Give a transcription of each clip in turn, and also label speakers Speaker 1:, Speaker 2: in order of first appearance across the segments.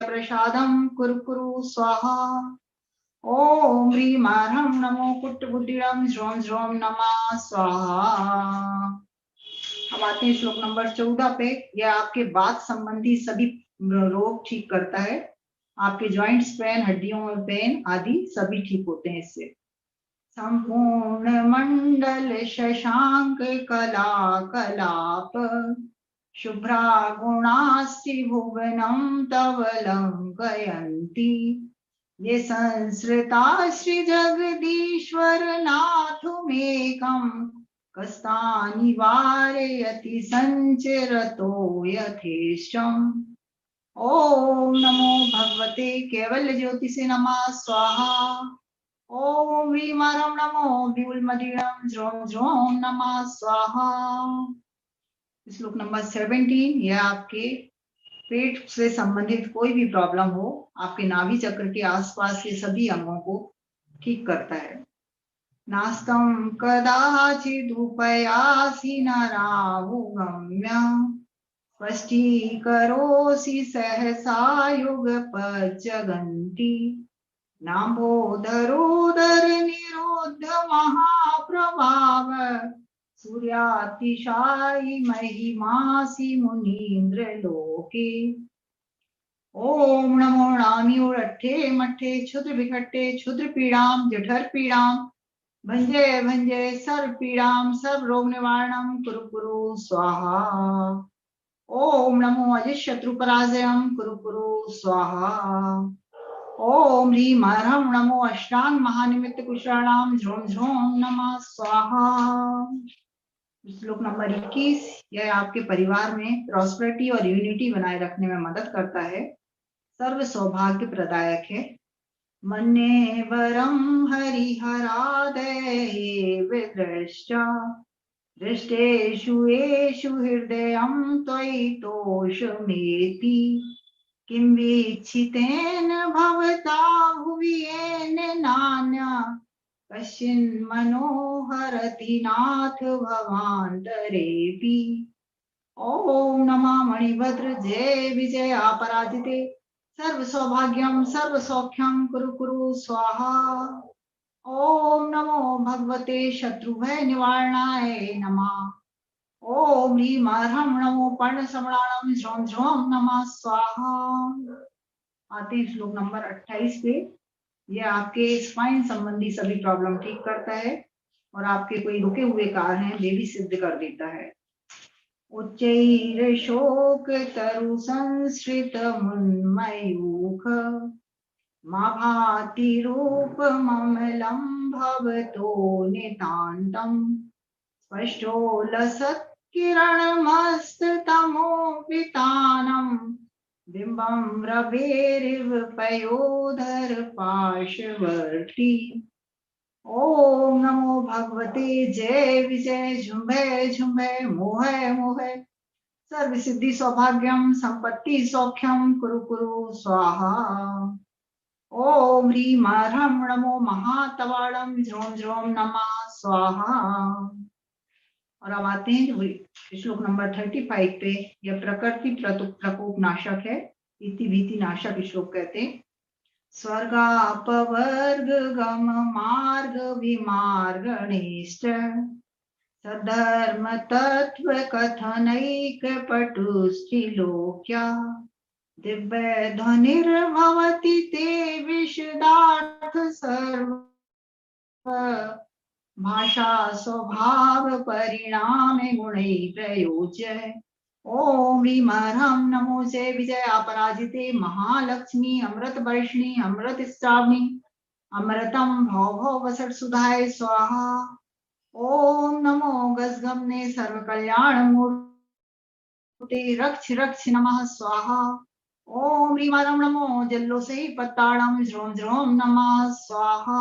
Speaker 1: प्रसादं कुरु कुरु स्वाहा। ओम ह्रीं ह्रं नमो कुट्टबुद्धिरं ज्रों ज्रों नमः स्वाहा। अब आते हैं श्लोक नंबर 14 पे। यह आपके बात संबंधी सभी रोग ठीक करता है। आपके जॉइंट्स पेन, हड्डियों में पेन आदि सभी ठीक होते हैं इससे। संपूर्ण मंडल शशांक कला कलाप शुभ्रा गुणास्ति भुवनं तव लंकयन्ति। ये संसृता श्री जगदीश्वर नाथुमेकं कस्तानि वारयति संचरतो यथेष्टम्। ओम नमो भगवते कैवल्य ज्योतिषे नमः स्वाहा। ओम ह्रीं ह्रं नमो द्युल्मदीर्णं ज्रों ज्रों नमः स्वाहा। श्लोक नंबर 17। यह आपके पेट से संबंधित कोई भी प्रॉब्लम हो, आपके नाभि चक्र के आसपास के सभी अंगों को ठीक करता है। नास्तं कदाचिदुपयासि नरावुगम्य स्पष्टीकरोसि सहसा युगपज्जगन्ति। नाम्भोदरोदर निरोध महाप्रभाव सूर्यातिशायि महिमासि मुनीन्द्र लोके। ओम नमो नान्योरट्ठे मट्ठे क्षुद्र विकट्टे क्षुद्र पीड़ाम जठर पीड़ाम भंजे भंजे सर्व पीड़ाम सर्व रोग निवारणम कुरु कुरु स्वाहा। ओम नमो अजित शत्रु पराजयम कुरु कुरु स्वाहा। ओम ह्रीं ह्रं नमो अष्टांग महानिमित्त कुशलानाम झ्रों झ्रों नमः स्वाहा। श्लोक नंबर 21। यह आपके परिवार में प्रॉस्पेरिटी और यूनिटी बनाए रखने में मदद करता है। सर्व सौभाग्य प्रदायक है। मन्ये वरं हरिहरादये विदृष्टा दृष्टेषु येषु हृदयं त्वयि तोषमेति। किं वीक्षितेन भवता भुवि येन नान्या कश्चिन् मनोहरति नाथ भवान्तरेऽपि। ओम नमः मणिभद्र जय विजय अपराजिते सर्व सौभाग्यम सर्व सौख्यम कुरु कुरु स्वाहा। ओम नमो भगवते शत्रुभय निवारणाय नमः। ओम ह्रीं ह्रं नमो पर्ण समणाणम ज्रों ज्रों नमः स्वाहा। आते हैं श्लोक नंबर 28 पे। यह आपके स्पाइन संबंधी सभी प्रॉब्लम ठीक करता है और आपके कोई रुके हुए कार्य हैं वे भी सिद्ध कर देता है। उच्चैर शोक तरु संश्रित मुन्मयूख मा भाति रूप ममलं भवतो नितान्तम्। स्पष्टो लसत् किरणमस्ततमोपितानम् बिम्बं रवेरिव पयोधर पार्श्ववर्ती। ओम नमो भगवते जय विजय झुंबे झुंबे मोहे मोहे सर्व सिद्धि सौभाग्यम संपत्ति सौख्यम कुरु कुरु स्वाहा। ओम ह्रीं ह्रं नमो महातवाड़म ज्रों ज्रों नमः स्वाहा। और अब आते हैं श्लोक नंबर 35 पे। यह प्रकृति प्रकोप नाशक है। इति भीति नाशक श्लोक कहते हैं। स्वर्गापवर्ग गम मार्ग विमार्गणेष्ट सधर्म तत्व कथनैक पटुस्त्रिलोक्या दिव्य ध्वनिर्भवति ते विशदार्थ सर्व भाषा स्वभाव परिणामे गुणै प्रयोज्य। ओम ह्रीं ह्रं नमो जय विजय अपराजिते महालक्ष्मी अमृत वर्षिणी अमृत श्रावणी अमृतम भव भव वसट सुधाय स्वाहा। ओम नमो गजगमने सर्व कल्याण मूर्ते रक्ष रक्ष नमः स्वाहा। ओम ह्रीं ह्रं नमो जल्लो सही पत्ताड़म ज्रों ज्रों नमः स्वाहा।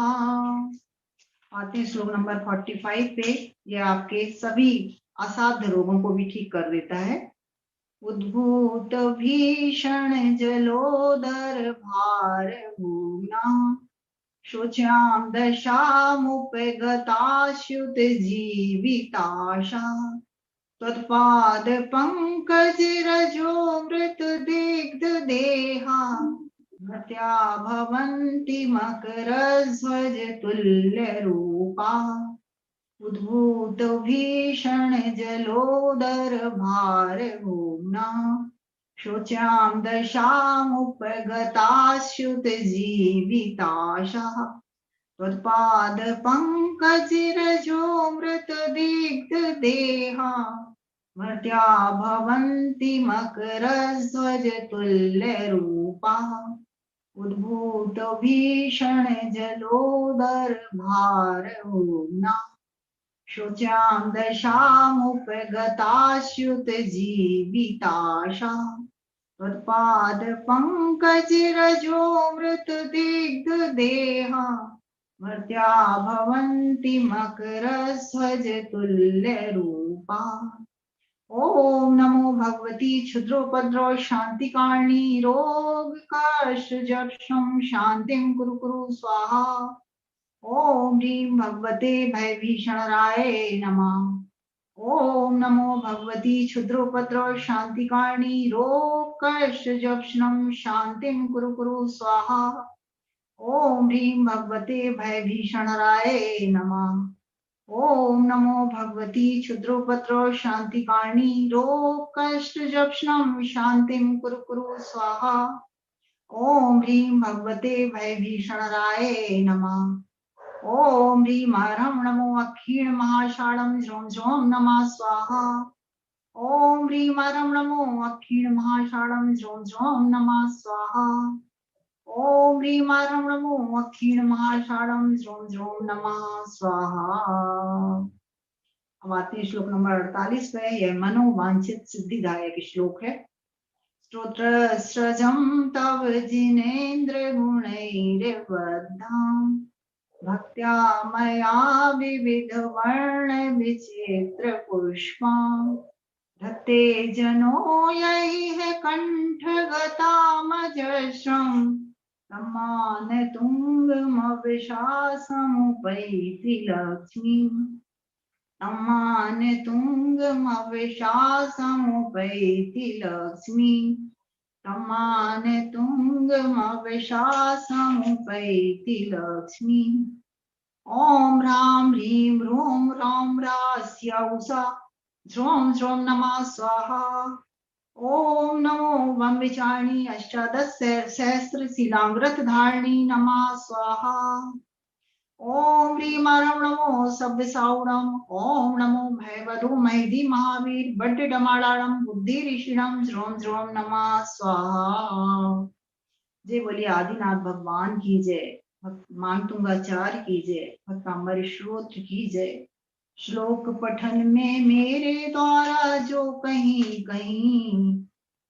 Speaker 1: आते हैं श्लोक नंबर 45 पे। यह आपके सभी असाध्य रोगों को भी ठीक कर देता है। उद्भूत भीषण जलोदर भार भूम्ना शोच्यां दशामुपगताच्युत जीविताशा त्वत्पाद पंकज रजो मृत दिग्ध देहा मर्त्या भवन्ति मकरध्वज तुल्यरूपा उद्भूत भीषण जलोदर भार भूम्ना शोच्यां दशामुपगताश्युत जीविताशः त्वत्पाद पंकजरजो मृत दीप्त देहा मर्त्या भवन्ति मकरध्वज तुल्यरूपा उद्भूत भीषण जलोदर भार भूम्ना शोच्यां दशामुपगताश्युत जीविताशा त्वत्पाद पंकजरजो मृत दिग्ध देहा मर्त्या भवन्ति मकरध्वज तुल्यरूपा। ओम नमो भगवती क्षुद्रोपद्रव शांतिकारिणी रोग कष्टजक्षं शांतिं कुरु कुरु स्वाहा। ओम ह्रीं भगवते भयभीषणराय नमः। ओम नमो भगवती क्षुद्रोपद्रव शांतिकारिणी रोग कष्टजक्षं शांतिं कुरु कुरु स्वाहा। ओम ह्रीं भगवते भयभीषणराय नमः। ओम नमो भगवती क्षुद्रोपद्रव शांतिकारिणी रोग कष्टजक्षं शांतिं कुरु कुरु स्वाहा। ओम ह्रीं भगवते भयभीषणराय नमः। ओम ह्रीं हरं नमो अक्षीण महाषाढं ज्रों ज्रों नमः स्वाहा। ओम ह्रीं हरं नमो अक्षीण महाषाढं ज्रों ज्रों नमः स्वाहा। ओम ह्रीं हरं नमो अक्षीण महाषाढं ज्रों ज्रों नमः स्वाहा। अब आते हैं श्लोक नंबर 48 पे। यह मनोवांछित सिद्धिदायक श्लोक है। स्तोत्र सृजं तव जिनेन्द्र गुणैर्बद्धां भक्त्या मया विविध वर्ण विचित्र पुष्पां धत्ते जनो यैः कंठगतामजस्रं तम्मान तुङ्गमविशासमुपैति लक्ष्मीम् तम्मान तुङ्गमविशासमुपैति लक्ष्मी तम्मान तुङ्गमविशासमुपैति लक्ष्मी। ओम ह्रां ह्रीं ह्रूं ह्रौं ह्रास्यौसा ज्रों ज्रों नमः स्वाहा। ओम नमो वम्बिचारिणी अष्टादश सहस्र शिलांग्रत धारिणी नमः स्वाहा। ओम ह्रीं हरं नमो सभ्यसाउणं। ओम नमो भयवधू महिधी महावीर बड्ड डमाड़ाड़म बुद्धि ऋषिणम ज्रों ज्रों नमः स्वाहा। जय बोलिए आदिनाथ भगवान की जय। मानतुंगाचार्य की जय। भक्तांबर श्रोत्र की जय। श्लोक पठन में मेरे द्वारा जो कहीं कहीं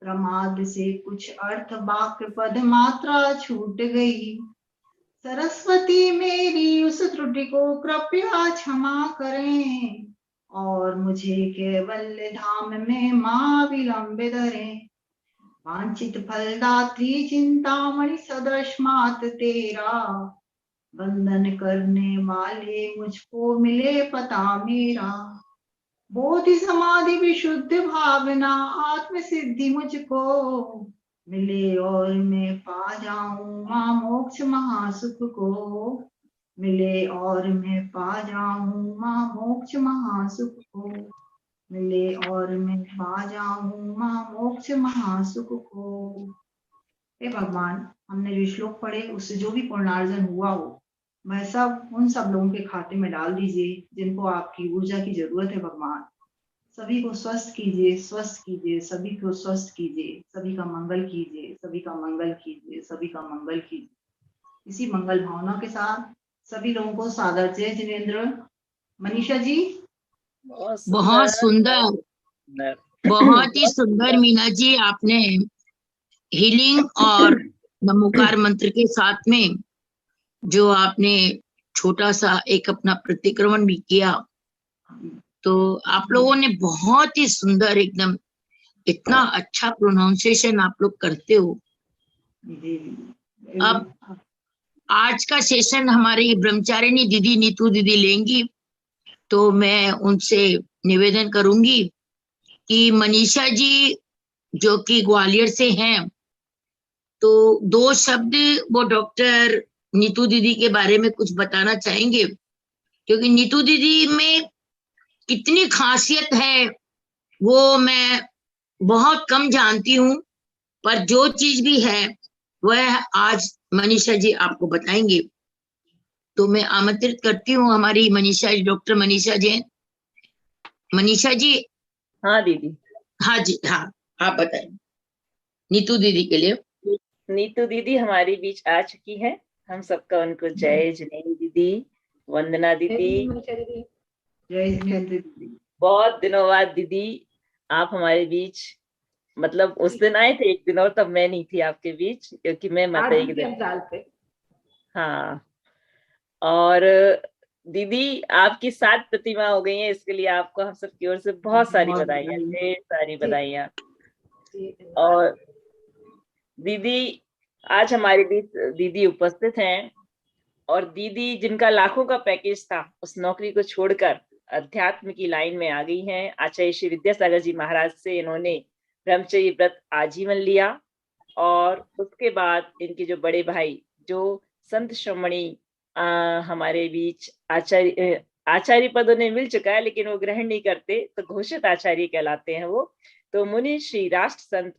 Speaker 1: प्रमाद से कुछ अर्थ वाक्य पद मात्रा छूट गई सरस्वती मेरी उस त्रुटि को कृपया क्षमा करें और मुझे कैवल्य धाम में मां विलंब धरें। वांछित फलदात्री चिंतामणि सदृश मात तेरा वंदन करने वाले मुझको मिले पता मेरा। बोधि समाधि विशुद्ध भावना आत्म सिद्धि मुझको मिले और मैं पा जाऊं मां मोक्ष महासुख को मिले और मैं पा जाऊं मां मोक्ष महासुख को मिले और मैं पा जाऊं मां मोक्ष महासुख को। हे भगवान, हमने जो श्लोक पढ़े उससे जो भी पुण्यार्जन हुआ हो वह सब उन सब लोगों के खाते में डाल दीजिए जिनको आपकी ऊर्जा की जरूरत है। भगवान सभी को स्वस्थ कीजिए, स्वस्थ कीजिए, सभी को स्वस्थ कीजिए, सभी का मंगल कीजिए, सभी का मंगल कीजिए, सभी का मंगल कीजिए। इसी मंगल भावना के साथ सभी लोगों को सादर जय जिनेन्द्र। मनीषा जी
Speaker 2: बहुत सुंदर, बहुत ही सुंदर मीना जी, आपने हीलिंग और नमोकार मंत्र के साथ में जो आपने छोटा सा एक अपना प्रतिक्रमण भी किया, तो आप लोगों ने बहुत ही सुंदर, एकदम इतना अच्छा प्रोनाउंसिएशन आप लोग करते हो। अब आज का सेशन हमारी ब्रह्मचारिणी दीदी नीतू दीदी लेंगी, तो मैं उनसे निवेदन करूंगी कि मनीषा जी जो कि ग्वालियर से हैं, तो 2 शब्द वो डॉक्टर नीतू दीदी के बारे में कुछ बताना चाहेंगे, क्योंकि नीतू दीदी में कितनी खासियत है वो मैं बहुत कम जानती हूँ, पर जो चीज भी है वह आज मनीषा जी आपको बताएंगे। तो मैं आमंत्रित करती हूँ हमारी मनीषा जी, डॉक्टर मनीषा जी। मनीषा जी।
Speaker 3: हाँ दीदी।
Speaker 2: हाँ जी, हाँ आप बताएं नीतू दीदी के लिए।
Speaker 3: नीतू दीदी हमारे बीच आ चुकी है, हम सबका उनको जय जिनेन्द्र दीदी, वंदना दीदी।
Speaker 1: जय जिनेन्द्र दीदी।
Speaker 3: बहुत दिनों बाद दीदी आप हमारे बीच, मतलब उस दिन आए थे एक दिन, और तब मैं नहीं थी आपके बीच क्योंकि मैं माता एक दिन। हाँ, और दीदी आपकी 7 प्रतिमा हो गई है, इसके लिए आपको हम सब की ओर से बहुत सारी बधाइयाँ, ढेर सारी बधाइयाँ। और दीदी आज हमारे बीच दीदी उपस्थित हैं, और दीदी जिनका लाखों का पैकेज था उस नौकरी को छोड़कर अध्यात्म की लाइन में आ गई हैं। आचार्य श्री विद्यासागर जी महाराज से इन्होंने ब्रह्मचर्य व्रत आजीवन लिया, और उसके बाद इनके जो बड़े भाई जो संत श्रोमणी हमारे बीच आचार्य पद उन्हें मिल चुका है लेकिन वो ग्रहण नहीं करते, तो घोषित आचार्य कहलाते हैं वो। तो मुनि श्री राष्ट्र संत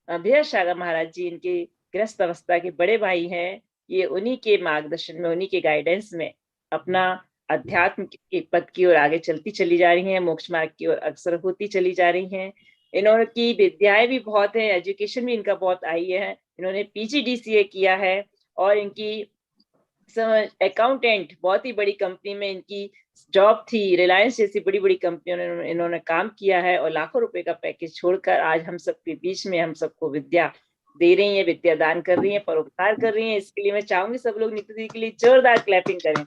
Speaker 3: अभय महाराज जी इनके गृहस्थ अवस्था के बड़े भाई हैं। ये उन्हीं के मार्गदर्शन में, उन्हीं के गाइडेंस में अपना अध्यात्म के पद की ओर आगे चलती चली जा रही हैं, मोक्ष मार्ग की ओर अग्रसर होती चली जा रही हैं। इन्होंने की विद्याएं भी बहुत है, एजुकेशन भी इनका बहुत आई है। इन्होंने PGDCA किया है, और इनकी अकाउंटेंट बहुत ही बड़ी कंपनी में इनकी जॉब थी, रिलायंस जैसी बड़ी बड़ी कंपनियों में इन्होंने काम किया है, और लाखों रुपए का पैकेज छोड़कर आज हम सबके बीच में हम सबको विद्या दे रही हैं, विद्या दान कर रही हैं, परोपकार कर रही हैं। इसके लिए मैं चाहूंगी सब लोग नीतू दीदी के लिए जोरदार क्लैपिंग करें।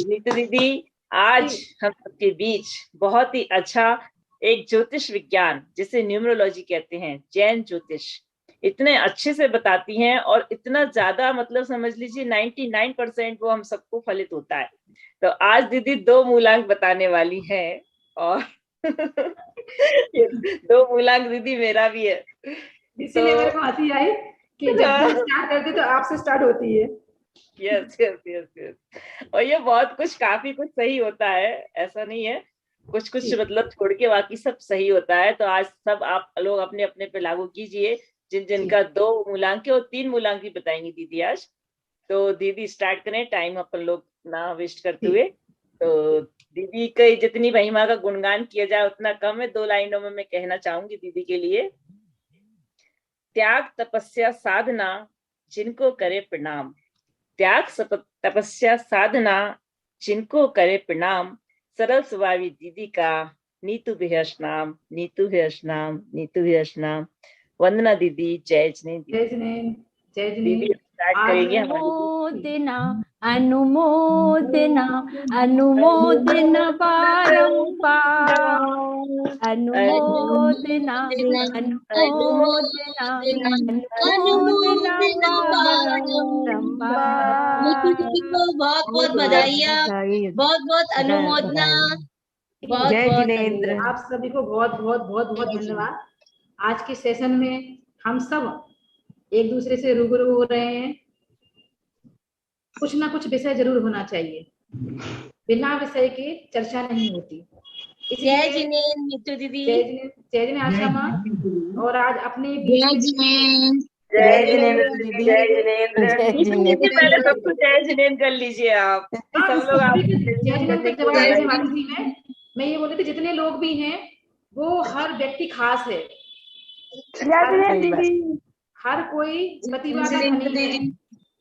Speaker 3: नीतू दीदी आज हम सबके बीच बहुत ही अच्छा एक ज्योतिष विज्ञान जिसे न्यूमरोलॉजी कहते हैं, जैन ज्योतिष, इतने अच्छे से बताती हैं, और इतना ज्यादा मतलब समझ लीजिए 99% वो हम सबको फलित होता है। तो आज दीदी 2 मूलांक बताने वाली है, और 2 मूलांक दीदी मेरा भी है,
Speaker 4: इसीलिए मेरे को हंसी आई कि जब भी स्टार्ट करते तो आपसे स्टार्ट होती है।
Speaker 3: Yes yes yes yes. और ये बहुत कुछ, काफी कुछ सही होता है, ऐसा नहीं है, कुछ कुछ मतलब छोड़ के बाकी सब सही होता है। तो आज सब आप लोग अपने अपने पे लागू कीजिए, जिन जिनका 2 मूलांक और 3 मूलांक भी बताएंगी दीदी आज। तो दीदी स्टार्ट करें, टाइम अपन लोग ना वेस्ट करते हुए। तो दीदी की जितनी महिमा का गुणगान किया जाए उतना कम है। 2 लाइनों में मैं कहना चाहूंगी दीदी के लिए। त्याग तपस्या साधना जिनको करे प्रणाम, त्याग तपस्या साधना जिनको करे प्रणाम, सरल स्वभावी दीदी का नीतू बेहस नाम, नीतू बेहस नाम, नीतू बेहस नाम। वंदना दीदी, जय जिनेन्द्र।
Speaker 4: जय जिनेन्द्र, जय
Speaker 3: दीदी
Speaker 4: जिनेन्द्र।
Speaker 3: स्टार्ट करेंगे हमारी।
Speaker 5: अनुमोदना अनुमोदना अनुमोदना बारंबार, अनुमोदना अनुमोदना अनुमोदना बारंबार।
Speaker 6: बहुत बहुत बधाइयाँ, बहुत बहुत अनुमोदना।
Speaker 4: जय जिनेन्द्र। आप सभी को बहुत बहुत बहुत बहुत धन्यवाद। आज के सेशन में हम सब एक दूसरे से रूबरू हो रहे हैं। कुछ ना कुछ विषय जरूर होना चाहिए, बिना विषय के चर्चा नहीं होती।
Speaker 6: जय जिनेन्द्र नीतू दीदी।
Speaker 4: जय जिनेन्द्र, जय जिनेन्द्र आशा माँ। और आज अपने
Speaker 2: जय जिनेन्द्र,
Speaker 3: जय जिनेन्द्र दीदी, जय जिनेन्द्र। पहले सबको जय जिनेन्द्र कर लीजिए आप, सब लोग आप
Speaker 4: जय जिनेन्द्र का जवाब देने वाली थी मैं ये बोल रही थी, जितने लोग भी हैं वो हर व्यक्ति खास है। हर कोई प्रतिभा का धनी है।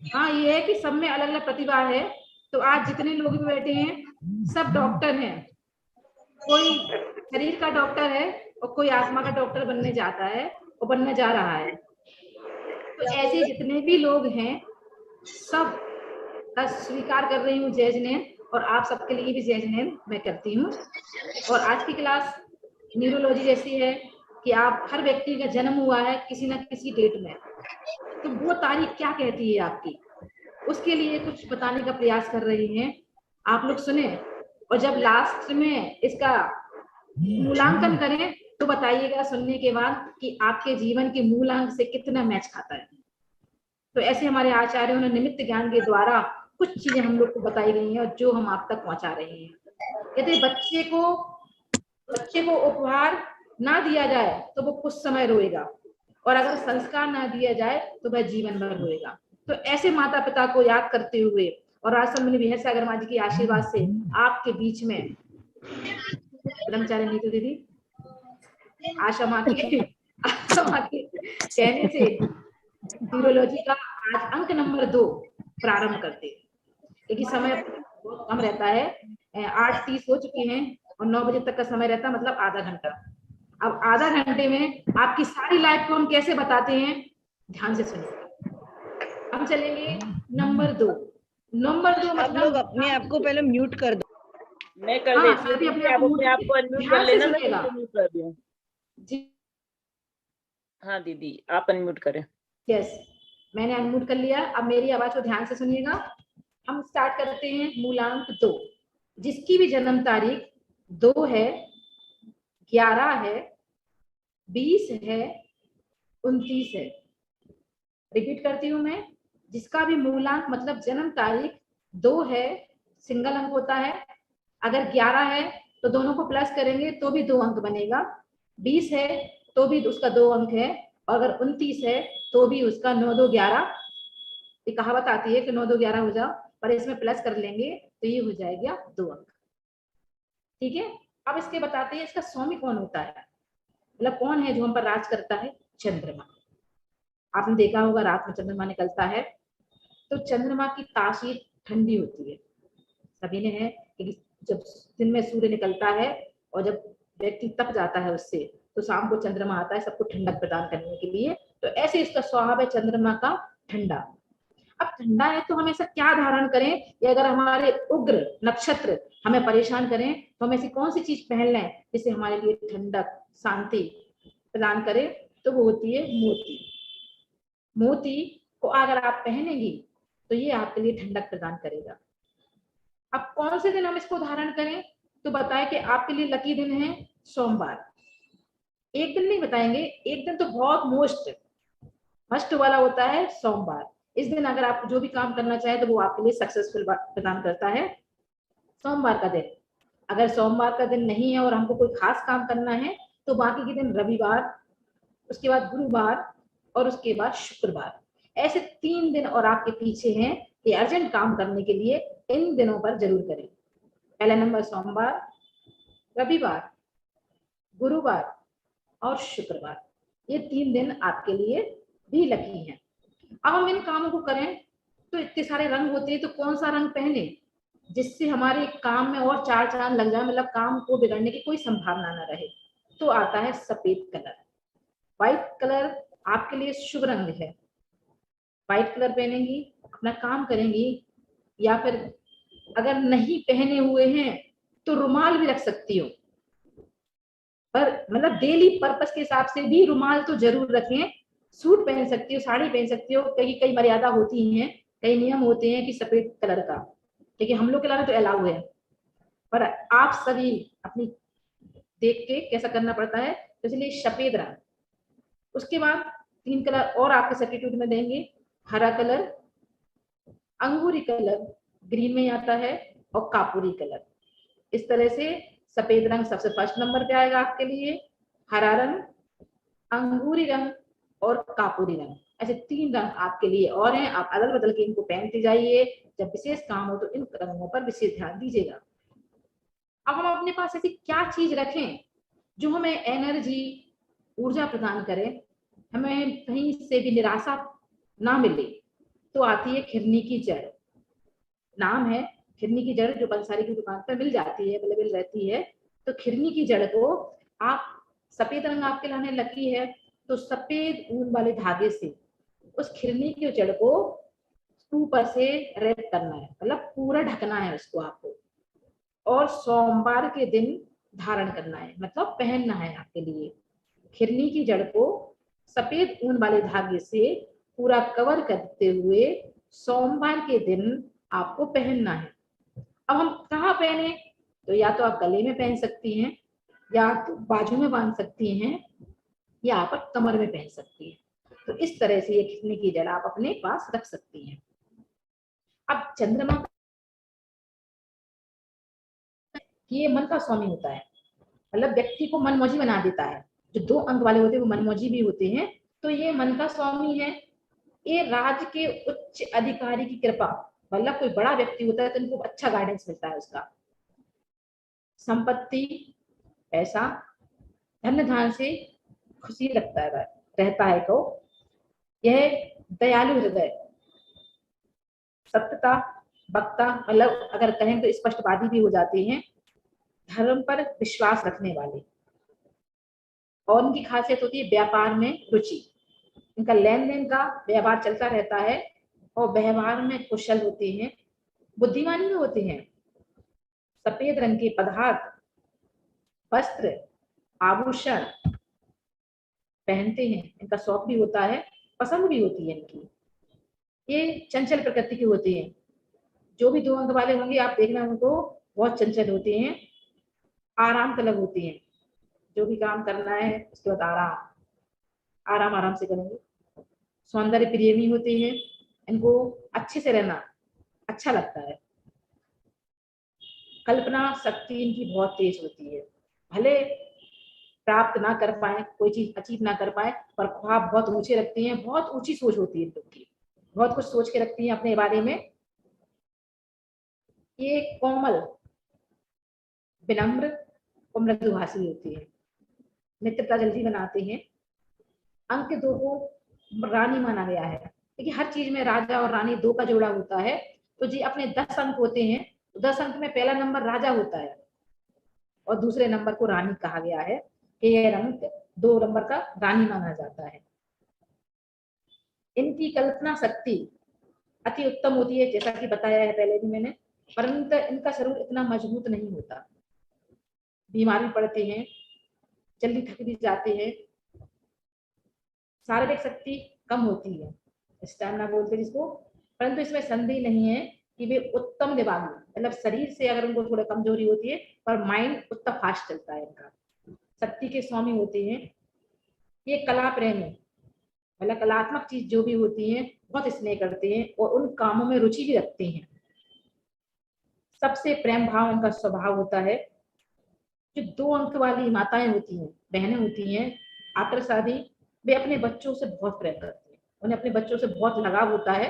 Speaker 4: हाँ, ये है कि सब में अलग अलग प्रतिभा है। तो आज जितने लोग भी बैठे हैं सब डॉक्टर हैं। कोई शरीर का डॉक्टर है और कोई आत्मा का डॉक्टर बनने जाता है और बनने जा रहा है। तो ऐसे जितने भी लोग हैं सब का स्वीकार कर रही हूँ जय जिनेन्द्र, और आप सबके लिए भी जय जिनेन्द्र मैं करती हूँ। और आज की क्लास न्यूरोलॉजी जैसी है कि आप हर व्यक्ति का जन्म हुआ है किसी न किसी डेट में, तो वो तारीख क्या कहती है आपकी, उसके लिए कुछ बताने का प्रयास कर रही हैं। आप लोग सुने, और जब लास्ट में इसका मूल्यांकन करें तो बताइएगा सुनने के बाद कि आपके जीवन के मूलांक से कितना मैच खाता है। तो ऐसे हमारे आचार्यों ने निमित्त ज्ञान के द्वारा कुछ चीजें हम लोग को बताई गई हैं और जो हम आप तक पहुंचा रहे हैं। यदि बच्चे को उपहार ना दिया जाए तो वो कुछ समय रोएगा, और अगर संस्कार ना दिया जाए तो वह जीवन भर रोएगा। तो ऐसे माता पिता को याद करते हुए और राजसमंदिनी विहर सागर माँ जी की आशीर्वाद से आपके बीच में ब्रह्मचारी नीतू दीदी, आशा माँ के कहने से न्यूरोलॉजी का आज अंक नंबर 2 प्रारंभ करते हैं, क्योंकि समय बहुत कम रहता है। 8:30 हो चुके हैं और 9 बजे तक का समय रहता है, मतलब आधा घंटा। अब आधा घंटे में आपकी सारी लाइफ को हम कैसे बताते हैं, ध्यान से सुनिए। हम चलेंगे नंबर 2। नंबर 2 मतलब
Speaker 7: लोग अपने आप को पहले म्यूट कर दो।
Speaker 3: मैं कर देती हूँ, आप अपने आप को अनम्यूट कर लेना, मैं म्यूट कर दूँ
Speaker 4: जी।
Speaker 3: हाँ दीदी आप अनम्यूट करें।
Speaker 4: यस, मैंने अनम्यूट कर लिया। अब मेरी आवाज को ध्यान से सुनिएगा। हम स्टार्ट करते हैं मूलांक 2, जिसकी भी जन्म तारीख 2 है, 11 है, 20 है, 29 है। रिपीट करती हूँ मैं, जिसका भी मूलांक मतलब जन्म तारीख 2 है, सिंगल अंक होता है। अगर 11 है तो दोनों को प्लस करेंगे तो भी 2 अंक बनेगा। 20 है तो भी उसका 2 अंक है, और अगर 29 है तो भी उसका 9 2 11। ये कहावत आती है कि 9 2 11 हो जाओ, पर इसमें प्लस कर लेंगे तो ये हो जाएगा 2 अंक। ठीक है, अब इसके बताते हैं इसका स्वामी कौन होता है, मतलब कौन है जो हम पर राज करता है। चंद्रमा। आपने देखा होगा रात में चंद्रमा निकलता है, तो चंद्रमा की तासीर ठंडी होती है। सभी ने है कि जब दिन में सूर्य निकलता है और जब व्यक्ति तप जाता है उससे, तो शाम को चंद्रमा आता है सबको ठंडक प्रदान करने के लिए। तो ऐसे इसका स्वभाव है चंद्रमा का ठंडा। अब ठंडा है तो हम ऐसा क्या धारण करें, या अगर हमारे उग्र नक्षत्र हमें परेशान करें तो हम ऐसी कौन सी चीज पहन लें जिससे हमारे लिए ठंडक शांति प्रदान करे, तो वो होती है मोती। मोती को अगर आप पहनेंगी तो ये आपके लिए ठंडक प्रदान करेगा। अब कौन से दिन हम इसको धारण करें, तो बताए कि आपके लिए लकी दिन है सोमवार। एक दिन नहीं बताएंगे, एक दिन तो बहुत मस्ट वाला होता है सोमवार। इस दिन अगर आप जो भी काम करना चाहे तो वो आपके लिए सक्सेसफुल प्रदान करता है सोमवार का दिन। अगर सोमवार का दिन नहीं है और हमको कोई खास काम करना है तो बाकी के दिन रविवार, उसके बाद गुरुवार और उसके बाद शुक्रवार। ऐसे 3 दिन और आपके पीछे हैं कि अर्जेंट काम करने के लिए इन दिनों पर जरूर करें। पहला नंबर सोमवार, रविवार, गुरुवार और शुक्रवार, ये 3 दिन आपके लिए भी लकी हैं। अब हम इन कामों को करें तो इतने सारे रंग होते हैं, तो कौन सा रंग पहने जिससे हमारे काम में और 4 चांद लग जाए, मतलब काम को बिगड़ने की कोई संभावना न रहे। तो आता है सफेद कलर। व्हाइट कलर आपके लिए शुभ रंग है। व्हाइट कलर पहनेंगी, अपना काम करेंगी, या फिर अगर नहीं पहने हुए हैं तो रुमाल भी रख सकती हो, पर मतलब डेली पर्पस के हिसाब से भी रुमाल तो जरूर रखें। सूट पहन सकती हो, साड़ी पहन सकती हो, कई मर्यादा होती हैं, कई नियम होते हैं कि सफेद कलर का, क्योंकि हम लोग के लाना तो अलाउ है, पर आप सभी अपनी देख के कैसा करना पड़ता है, तो इसलिए सफेद रंग। उसके बाद 3 कलर और आपके सब्स्टिट्यूट में देंगे, हरा कलर, अंगूरी कलर ग्रीन में आता है, और कापूरी कलर। इस तरह से सफेद रंग सबसे फर्स्ट नंबर पे आएगा आपके लिए, हरा रंग, अंगूरी रंग और कापूरी रंग। ऐसे 3 रंग आपके लिए और हैं, आप अदल बदल के इनको पहनते जाइए। जब विशेष काम हो तो इन रंगों पर विशेष ध्यान दीजिएगा। अब हम अपने पास ऐसी क्या चीज रखें जो हमें एनर्जी, ऊर्जा प्रदान करे, हमें कहीं से भी निराशा ना मिले। तो आती है खिरनी की जड़। नाम है खिरनी की जड़, जो पंसारी की दुकान पर मिल जाती है, अवेलेबल रहती है। तो खिरनी की जड़ को आप, सफेद रंग आपके लाने लकी है, तो सफेद ऊन वाले धागे से उस खिरनी की जड़ को ऊपर से रैप करना है, मतलब पूरा ढकना है उसको आपको, और सोमवार के दिन धारण करना है, मतलब पहनना है आपके लिए। खिरनी की जड़ को सफेद ऊन वाले धागे से पूरा कवर करते हुए सोमवार के दिन आपको पहनना है। अब हम कहाँ पहने, तो या तो आप गले में पहन सकती हैं, या तो बाजू में बांध सकती हैं, या आप कमर में पहन सकती हैं। तो इस तरह से ये खिंचने की जड़ आप अपने पास रख सकती हैं। अब चंद्रमा ये मन का स्वामी होता है, मतलब व्यक्ति को मनमौजी बना देता है। जो 2 अंक वाले होते हैं वो मनमौजी भी होते हैं, तो ये मन का स्वामी है। ये राज्य के उच्च अधिकारी की कृपा, मतलब कोई बड़ा व्यक्ति होता है तो इनको अच्छा गाइडेंस मिलता है उसका। संपत्ति, पैसा, धन धान से खुशी रहता है को। यह दयालु हृदय, सत्यता, वक्ता, मतलब अगर कहें तो स्पष्टवादी भी हो जाते हैं। धर्म पर विश्वास रखने वाले, और उनकी खासियत होती है व्यापार में रुचि। इनका लेन देन का व्यवहार चलता रहता है और व्यवहार में कुशल होते हैं, बुद्धिमानी में होते हैं। सफेद रंग के पदार्थ, वस्त्र, आभूषण पहनते हैं। इनका शौक भी होता है, पसंद भी होती है इनकी। ये चंचल प्रकृति के होते हैं। जो भी 2 अंक वाले होंगे आप देखना उनको बहुत चंचल होते हैं, आराम तलब होते हैं। जो भी काम करना है उसके बाद आराम से करेंगे। सौंदर्य प्रेमी होते हैं, इनको अच्छे से रहना अच्छा लगता है। कल्पना शक्ति इनकी बहुत तेज होती है। भले प्राप्त ना कर पाए, कोई चीज अचीव ना कर पाए, पर ख्वाब बहुत ऊंचे रखते हैं। बहुत ऊंची सोच होती है इन लोग की, बहुत कुछ सोच के रखती हैं अपने बारे में। ये कोमल, विनम्र और मृदुभाषी होती है। मित्रता जल्दी बनाते हैं। अंक 2 को रानी माना गया है, क्योंकि हर चीज में राजा और रानी 2 का जोड़ा होता है। तो जी अपने 10 अंक होते हैं, तो 10 अंक में पहला नंबर राजा होता है और दूसरे नंबर को रानी कहा गया है कि यह अंक 2 नंबर का रानी माना जाता है। इनकी कल्पना शक्ति अति उत्तम होती है, जैसा कि बताया है पहले भी मैंने, परंतु इनका शरीर इतना मजबूत नहीं होता। बीमार भी पड़ते हैं, जल्दी थक भी जाते हैं, शारीरिक शक्ति कम होती है, स्टैमिना बोलते हैं जिसको। परंतु इसमें संदेह नहीं है कि वे उत्तम दिमागी, मतलब शरीर से अगर उनको थोड़ी कमजोरी होती है पर माइंड उतना फास्ट चलता है इनका। शक्ति के स्वामी होते हैं। ये कला प्रेमी, मतलब कलात्मक चीज जो भी होती है बहुत स्नेह करते हैं और उन कामों में रुचि भी रखते हैं। सबसे प्रेम भाव इनका स्वभाव होता है। जो 2 अंक वाली माताएं होती हैं, बहनें होती हैं आफ्टर शादी, वे अपने बच्चों से बहुत प्रेम करती हैं। उन्हें अपने बच्चों से बहुत लगाव होता है।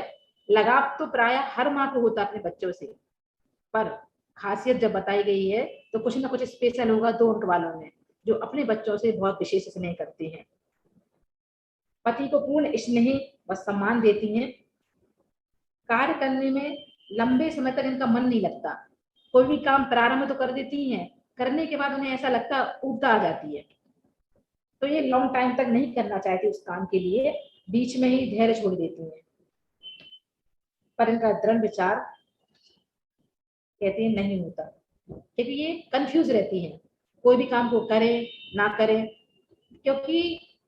Speaker 4: लगाव तो प्राय हर माँ को होता है अपने बच्चों से, पर खासियत जब बताई गई है तो कुछ ना कुछ स्पेशल होगा 2 अंक वालों में, जो अपने बच्चों से बहुत विशेष स्नेह करते हैं। पति को पूर्ण स्नेह व सम्मान देती हैं। कार्य करने में लंबे समय तक इनका मन नहीं लगता। कोई भी काम प्रारंभ तो कर देती हैं, करने के बाद उन्हें ऐसा लगता ऊर्जा आ जाती है, तो ये लॉन्ग टाइम तक नहीं करना चाहती उस काम के लिए, बीच में ही धैर्य छोड़ देती हैं। पर इनका दृढ़ विचार कहते हैं नहीं होता, क्योंकि ये कंफ्यूज रहती हैं, कोई भी काम को करें ना करें, क्योंकि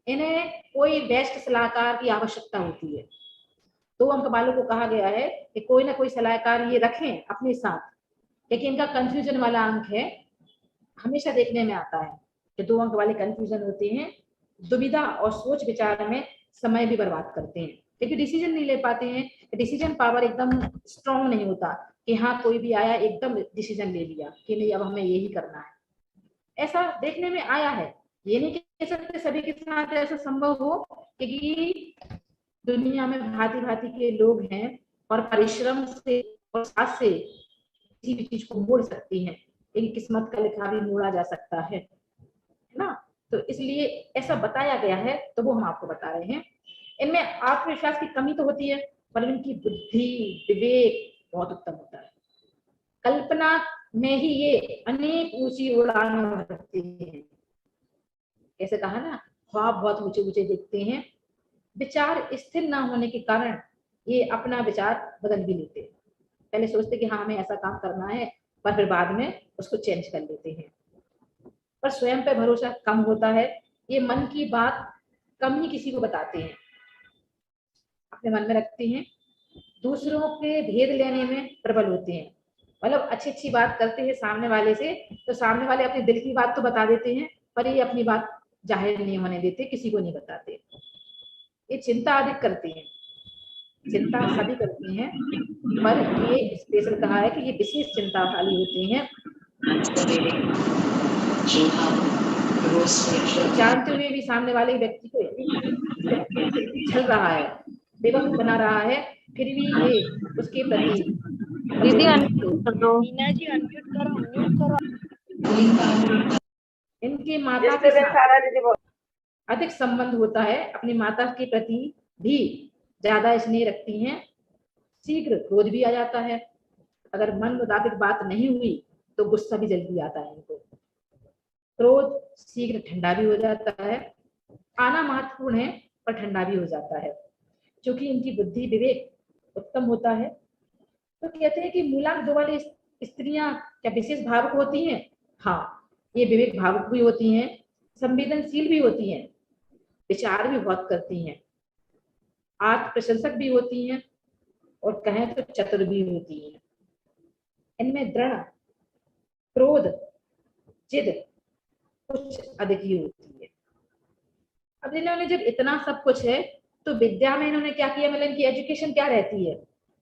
Speaker 4: इन्हें कोई बेस्ट सलाहकार की आवश्यकता होती है। 2 अंक वालों को कहा गया है कि कोई ना कोई सलाहकार ये रखें अपने साथ, क्योंकि इनका कंफ्यूजन वाला अंक है। हमेशा देखने में आता है कि 2 अंक वाले कंफ्यूजन होते हैं, दुविधा और सोच विचार में समय भी बर्बाद करते हैं, क्योंकि डिसीजन नहीं ले पाते हैं। डिसीजन पावर एकदम स्ट्रांग नहीं होता कि हाँ कोई भी आया एकदम डिसीजन ले लिया कि नहीं अब हमें यही करना है, ऐसा देखने में आया है। ये नहीं कह सकते सभी के साथ ऐसा संभव हो, क्योंकि दुनिया में भांति भांति के लोग हैं और परिश्रम से और साथ से किसी भी चीज को मोड़ सकती हैं, लेकिन किस्मत का लिखा भी मोड़ा जा सकता है ना। तो इसलिए ऐसा बताया गया है, तो वो हम आपको बता रहे हैं। इनमें आत्मविश्वास की कमी तो होती है, पर इनकी बुद्धि विवेक बहुत उत्तम होता है। कल्पना में ही ये अनेक ऊंची उड़ान भरते हैं। कैसे कहा ना, ख्वाब बहुत ऊंचे ऊंचे देखते हैं। विचार स्थिर ना होने के कारण ये अपना विचार बदल भी लेते हैं। पहले सोचते कि हाँ हमें ऐसा काम करना है, पर फिर बाद में उसको चेंज कर लेते हैं। पर स्वयं पे भरोसा कम होता है। ये मन की बात कम ही किसी को बताते हैं, अपने मन में रखते हैं। दूसरों के भेद लेने में प्रबल होते हैं, मतलब अच्छी अच्छी बात करते हैं सामने वाले से, तो सामने वाले अपने दिल की बात तो बता देते हैं, पर ये अपनी बात जाहिर नहीं होने देते, किसी को नहीं बताते। ये चिंता अधिक करते हैं, चिंता सभी करते हैं, पर ये स्पेशल कहा है कि ये विशेष चिंताशाली होते हैं। जानते हुए भी सामने वाले व्यक्ति को छल रहा है, बेवकूफ बना रहा है, फिर भी ये उसके प्रति
Speaker 5: दीदी अनम्यूट कर दो।
Speaker 4: इनके माता के साथ अधिक संबंध होता है, अपनी माता के प्रति भी ज्यादा स्नेह रखती हैं। शीघ्र क्रोध भी आ जाता है, अगर मन मुताबिक बात नहीं हुई तो गुस्सा भी जल्दी आता है इनको। क्रोध शीघ्र ठंडा भी हो जाता है, आना महत्वपूर्ण है पर ठंडा भी हो जाता है, क्योंकि इनकी बुद्धि विवेक उत्तम होता है। तो कहते हैं कि मूलांक 2 वाली स्त्रियां क्या विशेष भावुक होती हैं? हाँ, ये विवेक भावुक भी होती हैं, संवेदनशील भी होती हैं, विचार भी बहुत करती हैं, आत्म प्रशंसक भी होती हैं और कहें तो चतुर भी होती हैं। इनमें दृढ़ क्रोध जिद कुछ अधिक ही होती है। अब इन्होंने जब इतना सब कुछ है तो विद्या में इन्होंने क्या किया, मतलब इनकी एजुकेशन क्या रहती है,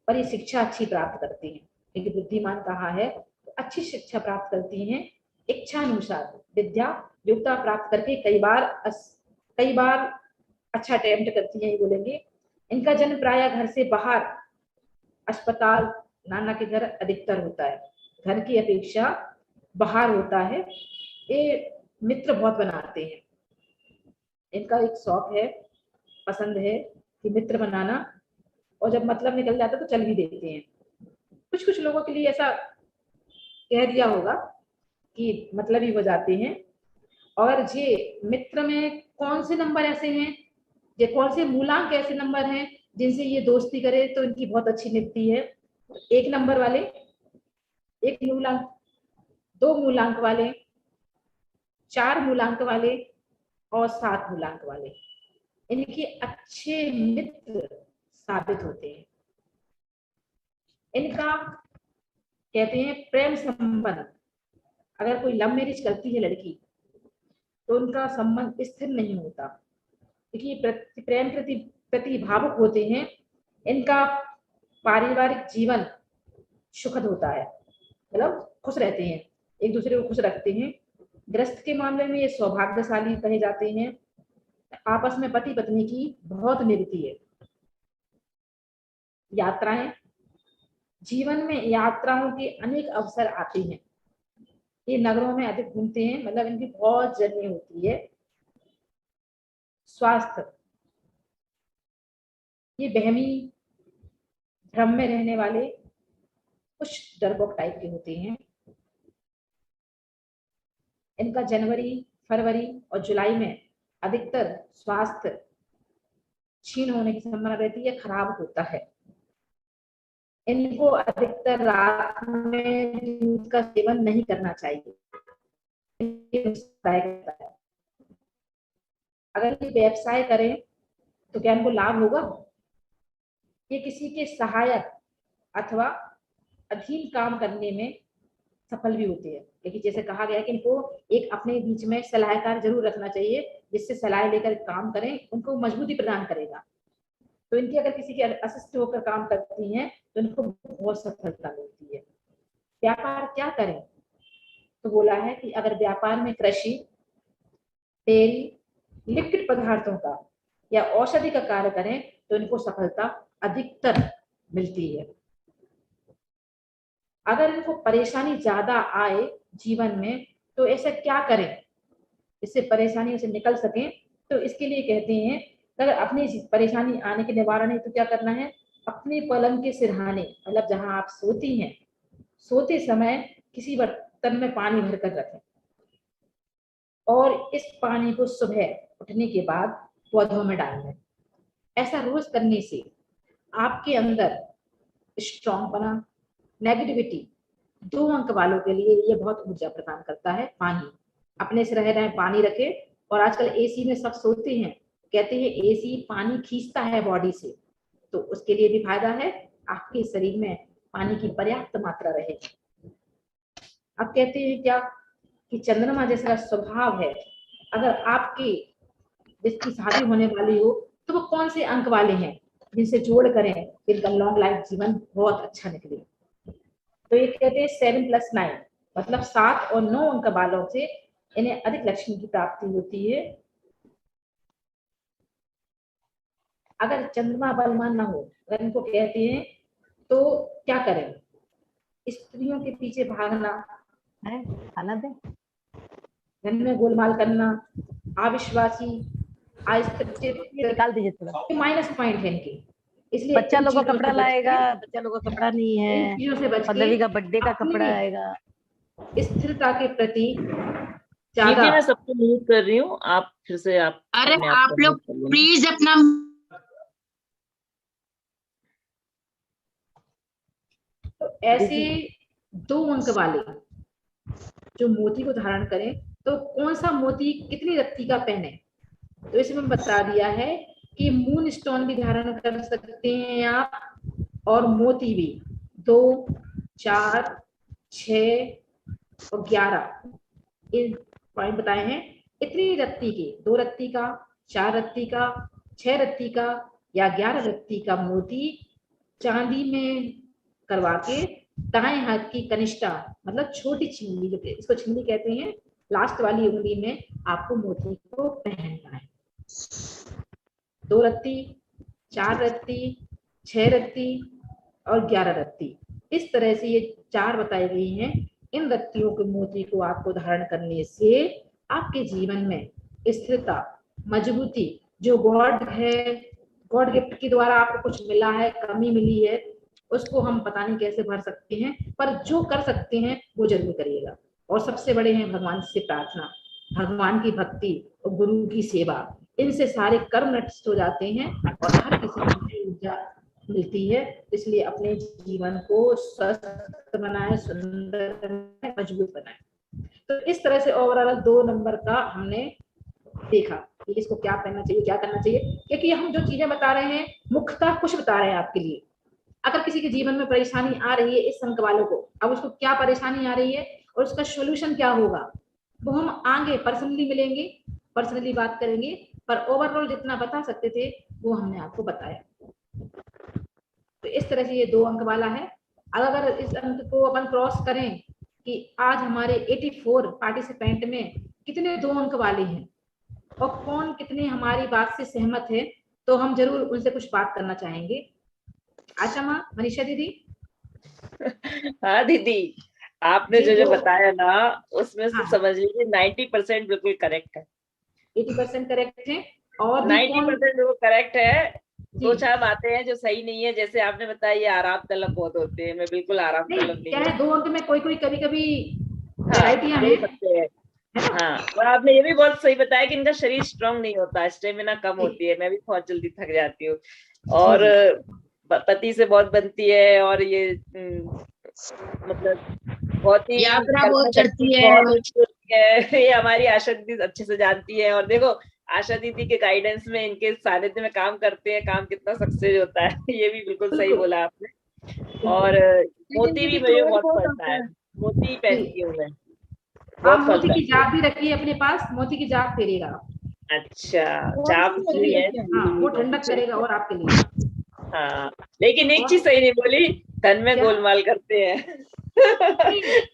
Speaker 4: पर ये शिक्षा अच्छी प्राप्त करती हैं, क्योंकि बुद्धिमान कहा है तो अच्छी शिक्षा प्राप्त करती हैं। इच्छा अनुसार विद्या योग्यता प्राप्त करके कई बार अच्छा अटेम्प्ट करती हैं, ये बोलेंगे। इनका जन्म प्राय घर से बाहर अस्पताल नाना के घर अधिकतर होता है, घर की अपेक्षा बाहर होता है। ये मित्र बहुत बनाते हैं, इनका एक शौक है, पसंद है कि मित्र बनाना, और जब मतलब निकल जाता तो चल भी देते हैं। कुछ कुछ लोगों के लिए ऐसा कह दिया होगा कि मतलब ही हो जाते हैं। और ये मित्र में कौन से नंबर ऐसे हैं, ये कौन से मूलांक ऐसे नंबर हैं जिनसे ये दोस्ती करे तो इनकी बहुत अच्छी निकलती है? 1 नंबर वाले, 1 मूलांक, 2 मूलांक वाले, 4 मूलांक वाले और 7 मूलांक वाले, इनके अच्छे मित्र साबित होते हैं। इनका कहते हैं प्रेम संबंध, अगर कोई लव मैरिज करती है लड़की तो उनका संबंध स्थिर नहीं होता, क्योंकि प्रेम प्रति भावुक होते हैं। इनका पारिवारिक जीवन सुखद होता है, मतलब खुश रहते हैं, एक दूसरे को खुश रखते हैं। गृहस्थ के मामले में ये सौभाग्यशाली कहे जाते हैं। आपस में पति पत्नी की बहुत मिलती है। यात्राएं, जीवन में यात्राओं के अनेक अवसर आते हैं, ये नगरों में अधिक घूमते हैं, मतलब इनकी बहुत जर्नी होती है। स्वास्थ्य, ये बहमी भ्रम में रहने वाले कुछ डरपोक टाइप के होते हैं। इनका जनवरी, फरवरी और जुलाई में अधिकतर स्वास्थ्य क्षीण होने की संभावना रहती है, खराब होता है। इनको अधिकतर रात में दूध का सेवन नहीं करना चाहिए, अगर ये व्यवसाय करें तो क्या इनको लाभ होगा? ये किसी के सहायक अथवा अधीन काम करने में सफल भी होते हैं, क्योंकि जैसे कहा गया है कि इनको एक अपने बीच में सलाहकार जरूर रखना चाहिए, जिससे सलाह लेकर काम करें, उनको मजबूती प्रदान करेगा। तो इनकी अगर किसी के असिस्ट होकर काम करती हैं तो इनको बहुत सफलता मिलती है। व्यापार क्या करें? तो बोला है कि अगर व्यापार में कृषि, तेल, लिक्विड पदार्थों का या औषधि का कार्य करें तो इनको सफलता अधिकतर मिलती है। अगर इनको परेशानी ज्यादा आए जीवन में तो ऐसा क्या करें इससे परेशानी से निकल सकें? तो इसके लिए कहते हैं अगर अपनी परेशानी आने के निवारण है तो क्या करना है? अपने पलंग के सिरहाने, मतलब जहां आप सोती हैं, सोते समय किसी बर्तन में पानी भरकर रखें और इस पानी को सुबह उठने के बाद पौधों में डाल दें। ऐसा रोज करने से आपके अंदर स्ट्रॉन्ग बना, नेगेटिविटी 2 अंक वालों के लिए ये बहुत ऊर्जा प्रदान करता है। पानी अपने से रहे पानी रखे, और आजकल एसी में सब सोते हैं, कहते हैं एसी पानी खींचता है बॉडी से, तो उसके लिए भी फायदा है, आपके शरीर में पानी की पर्याप्त मात्रा रहे। अब कहते हैं क्या कि चंद्रमा जैसा स्वभाव है, अगर आपकी जिसकी शादी होने वाली हो तो वो कौन से अंक वाले हैं जिनसे जोड़ करें इनका लॉन्ग लाइफ जीवन बहुत अच्छा निकले। तो ये कहते हैं 7+9 मतलब 7 और 9 अंक वालों से इन्हें अधिक लक्ष्मी की प्राप्ति होती है। अगर चंद्रमा बलवान ना हो, अगर इनको कहते हैं तो क्या करें? स्त्रियों के पीछे भागना है, खाना दे, घर में गोलमाल करना, अविश्वासी, निकाल दीजिए थोड़ा, माइनस पॉइंट है इनके। इसलिए
Speaker 7: बच्चा लोगों का कपड़ा लाएगा, बच्चा लोगों का कपड़ा नहीं है,
Speaker 4: चीजों से बच के
Speaker 7: पल्लवी का बर्थडे का कपड़ा आएगा।
Speaker 4: स्थिरता के प्रति
Speaker 3: दीदी मैं सबको म्यूट कर रही हूँ, आप फिर से आप
Speaker 2: अरे आप लोग प्लीज अपना
Speaker 4: तो ऐसे 2 अंक वाले जो मोती को धारण करें तो कौन सा मोती कितनी रत्ती का पहने, तो इसमें बता दिया है कि मून स्टोन भी धारण कर सकते हैं आप, और मोती भी 2, 4, 6 और 11 इन पॉइंट बताए हैं। इतनी रत्ती के, 2 रत्ती का, 4 रत्ती का, 6 रत्ती का या 11 रत्ती का मोती चांदी में करवा के दाएं हाथ की कनिष्ठा मतलब छोटी छिमली, जो इसको छिमली कहते हैं, लास्ट वाली उंगली में आपको मोती को पहनना है। 2 रत्ती, 4 रत्ती, 6 रत्ती और 11 रत्ती, इस तरह से ये 4 बताई गई हैं। इन रत्तियों के मोती को आपको धारण करने से आपके जीवन में स्थिरता, मजबूती, जो गॉड है, गॉड गिफ्ट के द्वारा आपको कुछ मिला है, कमी मिली है, उसको हम पता नहीं कैसे भर सकते हैं, पर जो कर सकते हैं वो जरूर करिएगा। और सबसे बड़े हैं भगवान से प्रार्थना, भगवान की भक्ति और गुरु की सेवा, इनसे सारे कर्म नष्ट हो जाते हैं और हर किसी को ऊर्जा मिलती है। इसलिए अपने जीवन को स्वस्थ बनाए, सुंदर बनाए, मजबूत बनाए। तो इस तरह से ओवरऑल 2 नंबर का हमने देखा कि इसको क्या करना चाहिए, क्या करना चाहिए, क्योंकि हम जो चीजें बता रहे हैं मुख्यतः कुछ बता रहे हैं आपके लिए। अगर किसी के जीवन में परेशानी आ रही है इस अंक वालों को, अब उसको क्या परेशानी आ रही है और उसका सोल्यूशन क्या होगा, वो हम आगे पर्सनली मिलेंगे, पर्सनली बात करेंगे, पर ओवरऑल जितना बता सकते थे वो हमने आपको बताया। तो इस तरह से ये 2 अंक वाला है। अगर इस अंक को अपन क्रॉस करें कि आज हमारे 84 पार्टिसिपेंट में कितने 2 अंक वाले हैं और कौन कितने हमारी बात से सहमत है, तो हम जरूर उनसे कुछ बात करना चाहेंगे। आशा माँ, मनीषा दीदी।
Speaker 3: हाँ दीदी, आपने जो बताया ना उसमें से समझ लीजिए 90% बिल्कुल करेक्ट है,
Speaker 4: 80% करेक्ट है और
Speaker 3: 90% बिल्कुल करेक्ट है। 2-4 बातें हैं जो सही नहीं है, जैसे आपने बताया ये आराम तलब बहुत होते हैं, मैं बिल्कुल आराम तलब नहीं है।
Speaker 4: 2 अंक में कोई कभी वैरायटियां हैं।
Speaker 3: हाँ, और आपने ये भी बहुत सही बताया कि इनका शरीर स्ट्रांग नहीं होता, स्टेमिना कम होती है, मैं भी बहुत जल्दी थक जाती हूँ और पति से बहुत बनती है, और ये मतलब बहुत ही
Speaker 2: यात्रा बहुत करती है।
Speaker 3: ये हमारी आशा दीदी अच्छे से जानती है। और देखो आशा दीदी के गाइडेंस में, इनके सानिध्य में काम करते हैं, काम कितना सक्सेस होता है, ये भी बिल्कुल सही बोला आपने। और मोती भी मुझे बहुत पड़ता है, मोती पहनती हूँ मैं।
Speaker 4: आप मोती की जाप भी रखिए अपने पास, मोती की जाप फेरेगा।
Speaker 3: अच्छा, जाप भी है।
Speaker 4: हाँ, वो ठंडक करेगा और आपके लिए।
Speaker 3: हाँ, लेकिन एक चीज सही नहीं बोली, धन में गोलमाल करते हैं।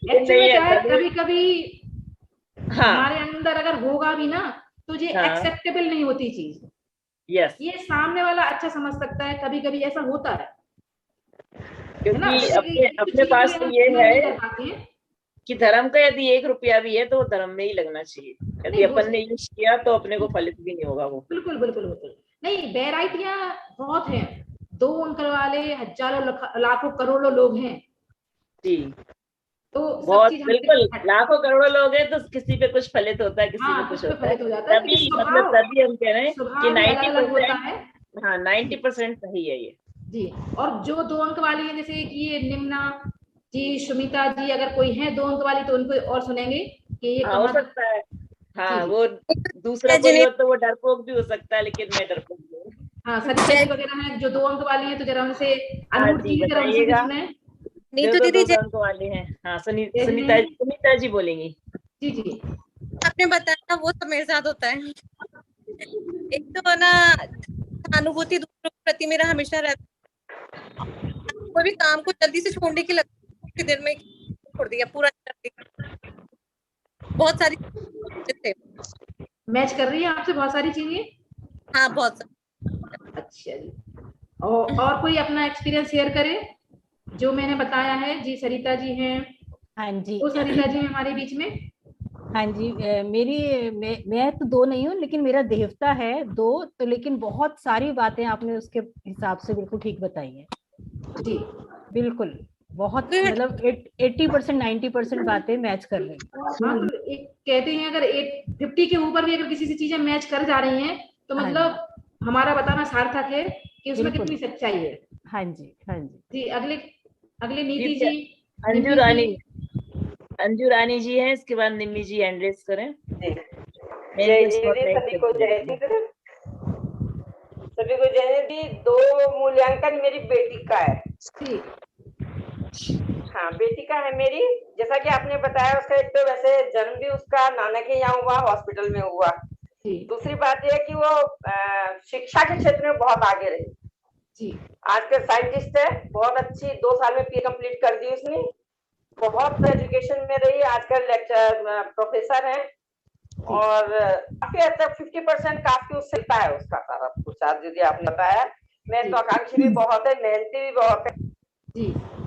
Speaker 4: कभी कभी हमारे अंदर अगर होगा भी ना तो ये एक्सेप्टेबल नहीं होती चीज।
Speaker 3: यस,
Speaker 4: ये सामने वाला अच्छा समझ सकता है, कभी कभी ऐसा होता है,
Speaker 3: क्योंकि अपने पास तो ये है कि धर्म का यदि 1 रुपया भी है तो वो धर्म में ही लगना चाहिए, यदि अपन ने यूज किया तो अपने को फलित भी नहीं होगा वो।
Speaker 4: बिल्कुल बिल्कुल बिल्कुल नहीं, वेराइटियां बहुत हैं, 2 अंक वाले हजारों लाखों करोड़ों लोग हैं जी। तो
Speaker 3: बहुत बिल्कुल लाखों करोड़ों लोग हैं, तो किसी पे कुछ फलित होता है, किसी पे कुछ होता है, तभी मतलब तभी हम कह रहे हैं कि 90%, हाँ 90% सही है ये
Speaker 4: जी। और जो 2 अंक वाली है, जैसे कि ये निम्ना जी, सुमिता जी, अगर कोई है 2 अंक वाली तो उनको और सुनेंगे कि ये
Speaker 3: हो सकता है। हाँ, वो दूसरा कोई हो तो वो डरपोक भी हो सकता है, लेकिन मैं डरपोक नहीं हूँ।
Speaker 4: हाँ, सरिता जी वगैरह है जो 2 अंक वाली है, तो जरा उनसे अनुभूति जरा उनसे सुने।
Speaker 3: नीतू दीदी 2 अंक वाले हैं। हाँ, सुनीता जी बोलेंगी।
Speaker 4: जी जी,
Speaker 5: आपने बताया वो तो मेरे साथ होता है। एक तो ना
Speaker 8: अनुभूति दूसरों के प्रति मेरा हमेशा रहता है। कोई भी काम को जल्दी से छोड़ने की लगती देर में छोड़ दिया, पूरा कर दिया। बहुत सारी
Speaker 4: मैच कर रही है आपसे बहुत सारी चीजें।
Speaker 8: हाँ बहुत सारी।
Speaker 4: अच्छा जी। और कोई अपना एक्सपीरियंस शेयर करे जो मैंने बताया है। जी सरिता जी हैं।
Speaker 7: हाँ जी,
Speaker 4: वो सरिता जी हैं हमारे बीच में।
Speaker 7: हाँ जी। मैं तो दो नहीं हूँ, लेकिन मेरा देवता है दो तो, लेकिन बहुत सारी बातें आपने उसके हिसाब से बिल्कुल ठीक बताई है
Speaker 4: जी।
Speaker 7: बिल्कुल, बहुत मतलब 80% 90% बातें मैच कर रही हैं।
Speaker 4: हाँ तो एक कहते हैं अगर 50 के ऊपर भी अगर किसी से चीजें मैच कर जा रही हैं तो मतलब हमारा बताना सार्थक है कि उसमें कितनी सच्चाई है।
Speaker 7: हाँ जी, हाँ जी।
Speaker 4: जी अगले नीति जी।
Speaker 3: अंजू रानी जी हैं, इसके बाद निम्मी जी हैंड रेज करें।
Speaker 9: जय सभी को जय सभी को जय दी। 2 मूल्यांकन मेरी बेटी का है। हाँ बेटी का है मेरी। जैसा कि आपने बताया उसका एक तो वैसे जन्म भी उसका नानक के यहाँ हुआ, हॉस्पिटल में हुआ। दूसरी बात यह कि वो शिक्षा के क्षेत्र में बहुत आगे रही। आजकल साइंटिस्ट है, बहुत अच्छी 2 साल में पीएचडी कंप्लीट कर दी उसने। बहुत एजुकेशन में रही, आजकल लेक्चर प्रोफेसर है और काफी हद तक 50% काफी उससे मिलता है उसका सारा कुछ। आज यदि आपने बताया, मैं तो आकांक्षी भी बहुत है, मेहनती भी बहुत है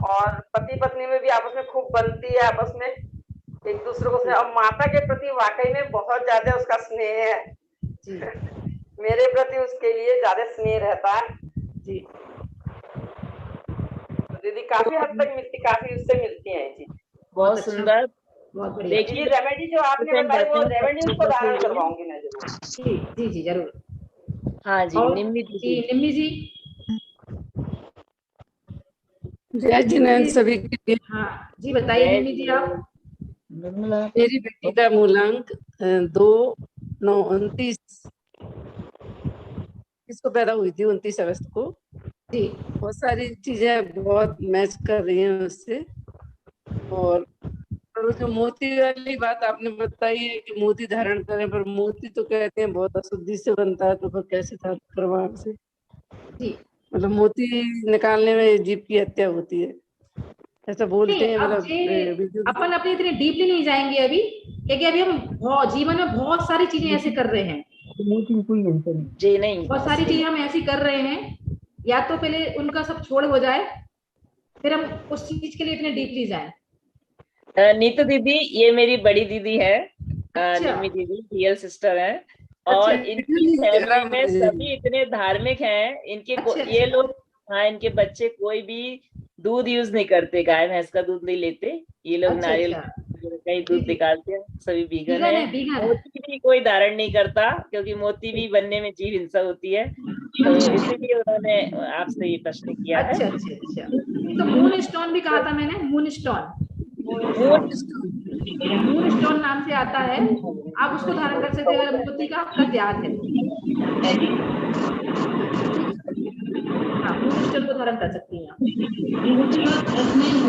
Speaker 9: और पति पत्नी में भी आपस में खूब बनती है, आपस में एक दूसरे को। और माता के प्रति वाकई में बहुत ज्यादा उसका स्नेह है। मेरे प्रति उसके लिए ज्यादा स्नेह रहता है। दीदी काफी हद तक मिलती, काफी उससे मिलती है चीज।
Speaker 3: बहुत सुंदर।
Speaker 9: देखिए रेमेडी जो आपने बताई वो रेमेडी उसको धारण करवाऊंगी मैं जरूर।
Speaker 4: जी जरूर।
Speaker 3: हाँ जी। निम्मी
Speaker 4: जी।
Speaker 10: जय जिनेंद्र सभी के लिए।
Speaker 4: हाँ जी बताइए निम्मी जी आप।
Speaker 10: मेरी बेटी का मूलांक 2/9/29 इसको पैदा हुई थी 29 अगस्त को। बहुत सारी चीजें बहुत मैच कर रही हैं उससे। और जो मोती वाली बात आपने बताई है कि मोती धारण करें, पर मोती तो कहते हैं बहुत अशुद्धि से बनता है, तो फिर कैसे धारण करवाएं से? मतलब मोती निकालने में जीव की हत्या होती है, ऐसा बोलते हैं। मतलब
Speaker 4: अपन अपनी इतनी डीपली नहीं जाएंगे अभी, क्योंकि अभी हम जीवन में बहुत सारी चीजें ऐसे कर रहे हैं।
Speaker 3: जी नहीं,
Speaker 4: बहुत सारी चीजें हम ऐसी कर रहे हैं, या तो पहले उनका सब छोड़ हो जाए फिर हम उस चीज के लिए इतने डीपली जाएं।
Speaker 3: नीतू दीदी ये मेरी बड़ी दीदी है। निम्मी दीदी रियल सिस्टर है। और इनकी फैमिली में सभी इतने धार्मिक हैं। ये लोग, हाँ, इनके बच्चे कोई भी दूध यूज नहीं करते, गाय भैंस का दूध नहीं लेते। ये लोग नारियल का ही दूध निकालते हैं। सभी वीगन है। मोती भी कोई धारण नहीं करता, क्योंकि मोती भी बनने में जीव हिंसा होती है, तो इसीलिए उन्होंने आपसे ये प्रश्न किया है।
Speaker 4: अच्छा। तो मून स्टोन भी कहा था मैंने, मून स्टोन नाम से आता है। आप उसको धारण कर सकते हैं, मोती का आपका त्याग है। हाँ मून स्टोन को धारण कर सकती हैं।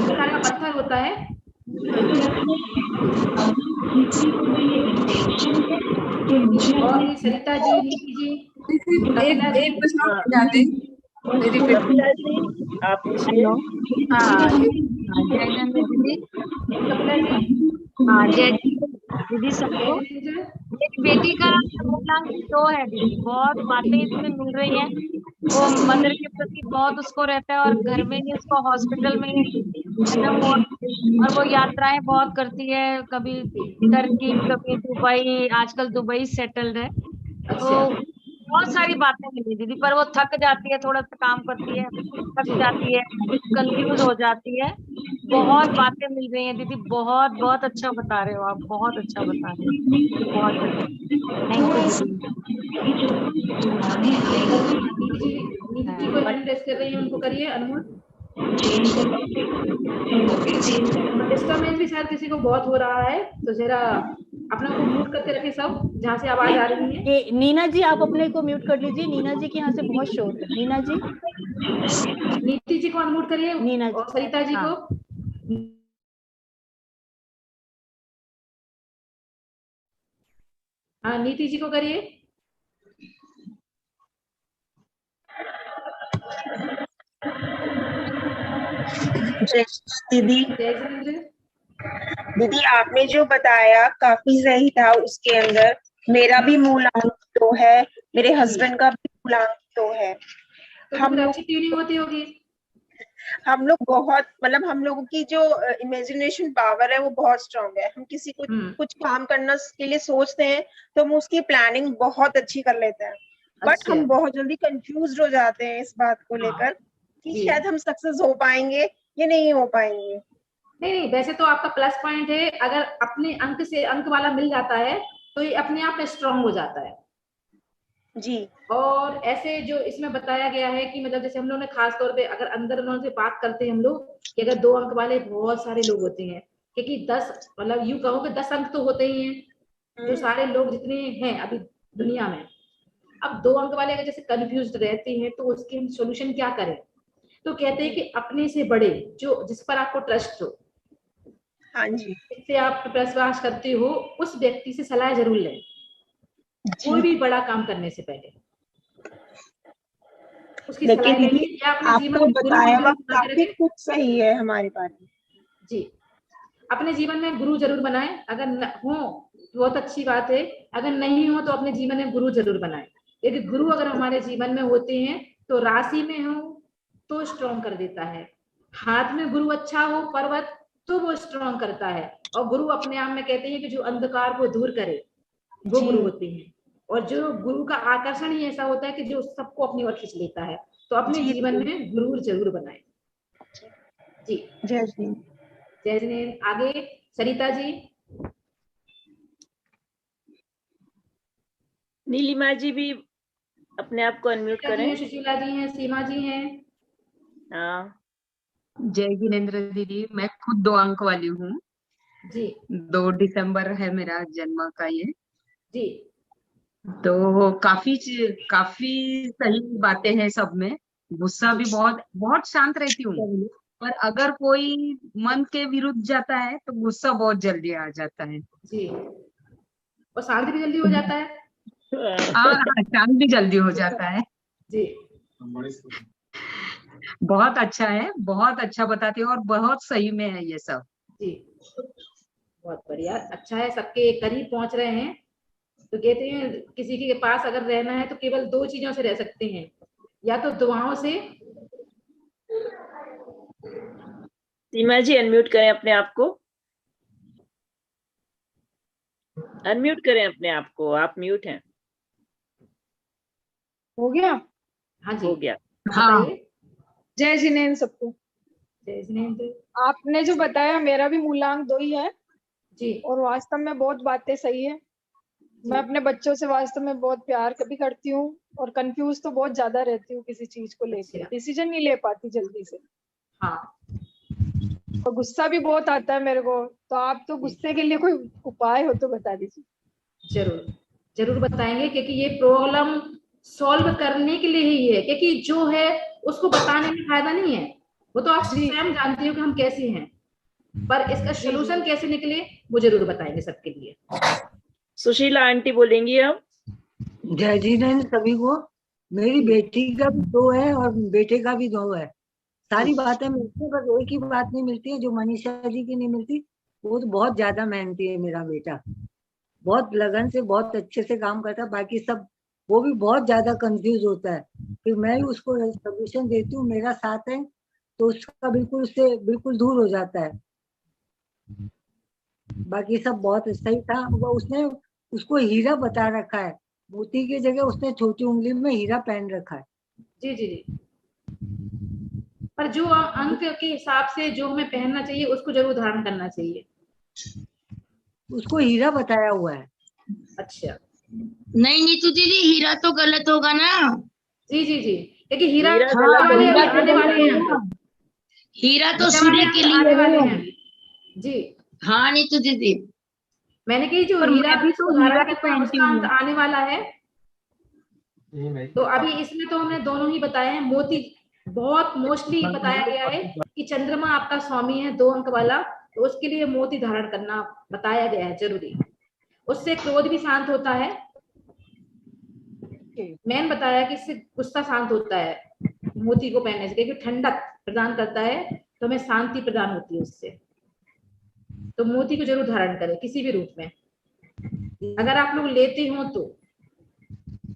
Speaker 4: प्रकार का पत्थर होता है। और ये सरिता जी, नीति जी,
Speaker 10: एक प्रश्न मेरी बेटी
Speaker 3: आप पूछिए।
Speaker 5: हाँ दीदी। हाँ जय दीदी सबको। मेरी बेटी का मूलांक 2 है दीदी। बहुत बातें इसमें मिल रही हैं। वो मदर के प्रति बहुत उसको रहता है, और घर में ही उसको हॉस्पिटल में जन्म हुआ, और वो यात्राएं बहुत करती है, कभी टर्की, कभी दुबई। आजकल दुबई सेटल्ड है। तो बहुत सारी बातें मिली दीदी, पर वो थक जाती है, थोड़ा सा काम करती है, थक जाती है, कंफ्यूज हो जाती है। बहुत बातें मिल रही हैं दीदी। बहुत बहुत अच्छा बता रहे हो आप, बहुत अच्छा बता रहे हो, बहुत अच्छा। थैंक यू
Speaker 4: दीदी को हैंड रेस कर रही है, उनको करिए अनमोल। डिस्टर्बेंस भी शायद किसी को बहुत हो रहा है, तो जरा अपना को म्यूट करके रखें सब, जहाँ से आवाज आ रही है।
Speaker 7: नीना जी आप अपने को म्यूट कर लीजिए। नीना जी के यहाँ से बहुत शोर है। नीना जी,
Speaker 4: नीति जी को अनम्यूट करिए। नीना और सरिता जी को। हाँ नीति जी को करिए।
Speaker 11: दीदी
Speaker 4: जय जिनेंद्र।
Speaker 11: दीदी आपने जो बताया काफी सही था। उसके अंदर मेरा भी मूलांक 2 है, मेरे हस्बैंड का भी मूलांक 2 है।
Speaker 4: तो
Speaker 11: हम
Speaker 4: फिर
Speaker 11: लोग
Speaker 4: अच्छी ट्यूनिंग होती होगी।
Speaker 11: हम लोग बहुत मतलब हम लोगों की जो इमेजिनेशन पावर है वो बहुत स्ट्रांग है। हम किसी को कुछ काम करने के लिए सोचते हैं तो हम उसकी प्लानिंग बहुत अच्छी कर लेते हैं, बट
Speaker 4: अच्छा।
Speaker 11: हम बहुत जल्दी कंफ्यूज हो जाते हैं इस बात को लेकर कि
Speaker 4: जी।
Speaker 11: शायद हम सक्सेस हो पाएंगे या नहीं हो पाएंगे।
Speaker 4: नहीं नहीं, वैसे तो आपका प्लस पॉइंट है, अगर अपने अंक से अंक वाला मिल जाता है तो ये अपने आप में स्ट्रांग हो जाता है
Speaker 11: जी।
Speaker 4: और ऐसे जो इसमें बताया गया है कि मतलब जैसे हम लोग ने खास तौर पे अगर अंदर उन्होंने से बात करते हैं हम लोग कि अगर 2 अंक वाले बहुत सारे लोग होते हैं, क्योंकि 10 मतलब यूं कहो कि 10 अंक तो होते ही हैं जो सारे लोग जितने हैं अभी दुनिया में। अब 2 अंक वाले अगर जैसे कंफ्यूज रहते हैं तो उसके हम सोल्यूशन क्या करें, तो कहते हैं कि अपने से बड़े जो जिस पर आपको ट्रस्ट हो,
Speaker 11: हाँ जी,
Speaker 4: जिससे आप विश्वास करते हो, उस व्यक्ति से सलाह जरूर लें कोई भी बड़ा काम करने से पहले। उसकी
Speaker 11: लेकिन
Speaker 4: सलाह लेंगे
Speaker 11: दीदी
Speaker 4: या अपने जीवन
Speaker 11: आपको
Speaker 4: में
Speaker 11: बताया हुआ
Speaker 4: गुरु बना के
Speaker 11: काफी
Speaker 4: रखें।
Speaker 11: कुछ सही है हमारे बारे में।
Speaker 4: जी, अपने जीवन में गुरु जरूर बनाएं। अगर हो बहुत अच्छी बात है, अगर नहीं हो तो अपने जीवन में गुरु जरूर बनाएं, क्योंकि गुरु अगर हमारे जीवन में होते हैं तो राशि में हो तो स्ट्रॉन्ग कर देता है, हाथ में गुरु अच्छा हो पर्वत तो वो स्ट्रॉन्ग करता है। और गुरु अपने आप में कहते हैं कि जो अंधकार को दूर करे वो गुरु होते हैं, और जो गुरु का आकर्षण ही ऐसा होता है कि जो सबको अपनी ओर खींच लेता है। तो अपने जीवन में गुरु जरूर बनाए। जी
Speaker 11: जय श्री
Speaker 4: जय जिनेंद्र। आगे सरिता जी।
Speaker 3: नीलिमा जी भी अपने आप को अनम्यूट करें।
Speaker 4: सुशीला जी हैं, सीमा जी हैं।
Speaker 3: हाँ
Speaker 12: जय जिनेंद्र दीदी, मैं खुद 2 अंक वाली हूँ
Speaker 4: जी।
Speaker 12: 2 दिसंबर है मेरा जन्म का ये।
Speaker 4: जी।
Speaker 12: तो काफी सही बातें हैं सब में। गुस्सा भी बहुत शांत रहती हूँ, पर अगर कोई मन के विरुद्ध जाता है तो गुस्सा बहुत जल्दी आ जाता है।
Speaker 4: जी, और शांत भी जल्दी हो जाता है।
Speaker 12: हाँ, शांत भी जल्दी हो जाता है।
Speaker 4: जी,
Speaker 12: बहुत अच्छा है, बहुत अच्छा बताते हो और बहुत सही में है ये सब।
Speaker 4: जी बहुत बढ़िया, अच्छा है, सबके करीब पहुंच रहे हैं। तो कहते हैं किसी के पास अगर रहना है तो केवल 2 चीजों से रह सकते हैं, या तो दुआओं से।
Speaker 3: सीमा जी अनम्यूट करें अपने आप को, अनम्यूट करें अपने आप को, आप म्यूट हैं।
Speaker 13: हो गया?
Speaker 4: हाँ जी
Speaker 3: हो गया।
Speaker 12: हाँ।
Speaker 13: जय जिनेंद्र सबको।
Speaker 4: जय जिनेंद्र।
Speaker 13: आपने जो बताया मेरा भी मूलांक 2 ही है
Speaker 4: जी,
Speaker 13: और वास्तव में बहुत बातें सही है। मैं अपने बच्चों से वास्तव में बहुत प्यार भी करती हूँ और कंफ्यूज तो बहुत ज्यादा रहती हूँ किसी चीज को लेकर, डिसीजन नहीं ले पाती जल्दी से।
Speaker 4: हाँ।
Speaker 13: और गुस्सा भी बहुत आता है मेरे को, तो आप तो गुस्से के लिए कोई उपाय हो तो बता दीजिए।
Speaker 4: जरूर जरूर बताएंगे, क्योंकि ये प्रॉब्लम सॉल्व करने के लिए ही है, क्योंकि जो है उसको बताने में फायदा नहीं है, वो तो आप स्वयं जानते हो कि हम कैसे हैं, पर इसका सोल्यूशन कैसे निकले वो जरूर बताएंगे सबके लिए।
Speaker 3: सुशीला आंटी बोलेंगी अब।
Speaker 14: जय जिनेंद्र सभी को। मेरी बेटी का भी 2 है और बेटे का भी 2 है। सारी बातें मिलती है, पर एक ही बात नहीं मिलती है जो मनीषा जी की नहीं मिलती, वो तो बहुत ज्यादा मेहनती है मेरा बेटा, बहुत लगन से बहुत अच्छे से काम करता है। बाकी सब वो भी बहुत ज्यादा कंफ्यूज होता है, फिर मैं भी उसको सोल्यूशन देती हूँ, मेरा साथ है तो उसका बिल्कुल उससे बिल्कुल दूर हो जाता है। बाकी सब बहुत सही था। वो उसने उसको हीरा बता रखा है, मोती की जगह उसने छोटी उंगली में हीरा पहन रखा है।
Speaker 4: जी जी जी, पर जो अंक के हिसाब से जो हमें पहनना चाहिए उसको जरूर धारण करना चाहिए।
Speaker 14: उसको हीरा बताया हुआ है।
Speaker 4: अच्छा,
Speaker 2: नहीं नीतू दीदी, हीरा तो गलत होगा ना।
Speaker 4: जी जी जी, क्योंकि हीरा
Speaker 2: आने वाले हैं। हीरा तो सूर्य के लिए
Speaker 4: वाले हैं। जी
Speaker 2: हाँ नीतू दीदी,
Speaker 4: मैंने कही जो हीरा भी तो हीरा करता है उसका अंत आने वाला है। तो अभी इसमें तो हमने दोनों ही बताए हैं। मोती बहुत मोस्टली बताया गया है कि चंद्रमा आपका स्वामी है 2 अंक वाला, तो उसके लिए मोती धारण करना बताया गया है जरूरी। उससे क्रोध भी शांत होता है, मैंने बताया कि इससे गुस्सा शांत होता है, मोती को पहनने से, क्योंकि ठंडक प्रदान करता है तो हमें शांति प्रदान होती है उससे। तो मोती को जरूर धारण करें किसी भी रूप में। अगर आप लोग लेते हो तो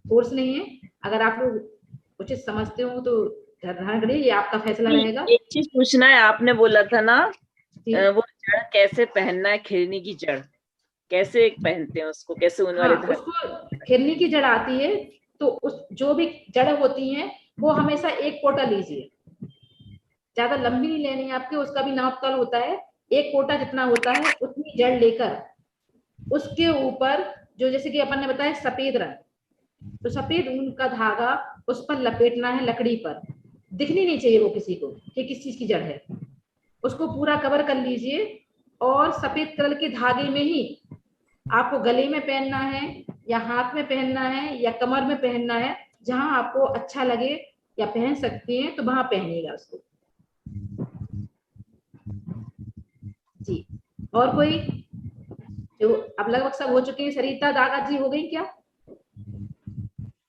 Speaker 4: फोर्स नहीं है, अगर आप लोग उचित समझते हो तो धारण करिए, ये आपका फैसला रहेगा।
Speaker 3: एक चीज पूछना है, आपने बोला था ना वो जड़ कैसे पहनना है, खिरनी की जड़ कैसे पहनते हैं उसको, कैसे ऊन वाले धागे?
Speaker 4: उसको खिरनी की जड़ आती है तो उस जो भी जड़ होती हैं वो हमेशा एक कोटा लीजिए, ज्यादा लंबी नहीं लेनी है आपके, उसका भी नापतोल होता है, एक कोटा जितना होता है उतनी जड़ लेकर उसके ऊपर जो जैसे कि अपन ने बताया सफेद रंग, तो सफेद ऊन का धागा उस पर लपेटना है, लकड़ी पर दिखनी नहीं चाहिए वो किसी को कि किस चीज की जड़ है, उसको पूरा कवर कर लीजिए। और सफेद कलर के धागे में ही आपको गले में पहनना है या हाथ में पहनना है या कमर में पहनना है, जहां आपको अच्छा लगे या पहन सकते हैं तो वहां पहनिएगा उसको जी। और कोई जो अब लगभग सब हो चुके हैं, सरिता दागा जी हो गई क्या?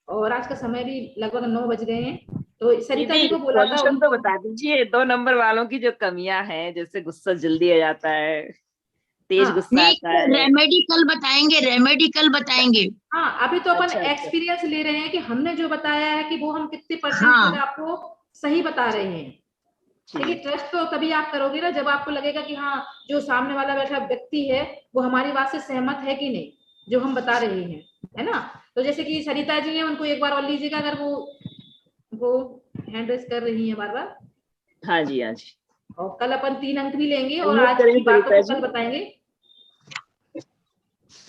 Speaker 4: और आज का समय भी लगभग 9 बज गए हैं, तो सरिता जी को बोला था
Speaker 3: तो बता दीजिए 2 नंबर वालों की जो कमियां हैं, जैसे गुस्सा जल्दी आ जाता है, तेज गुस्सा आता है।
Speaker 2: रेमेडी कल बताएंगे, रेमेडी कल बताएंगे।
Speaker 4: हाँ, अभी तो अपन एक्सपीरियंस ले रहे हैं कि हमने जो बताया है कि वो हम कितने परसेंट आपको सही बता रहे हैं। देखिए ट्रस्ट तो तभी आप करोगे ना जब आपको लगेगा कि हाँ जो सामने वाला बैठा व्यक्ति है वो हमारी बात से सहमत है कि नहीं जो हम बता रहे हैं, है ना। तो जैसे कि सरिता जी हैं, उनको एक बार और लीजिएगा अगर वो हैंड रेस कर रही हैं बार बार।
Speaker 3: हाँ जी, हाँ जी।
Speaker 4: और कल अपन 3 अंक भी लेंगे और आज की बातों को कल बताएंगे।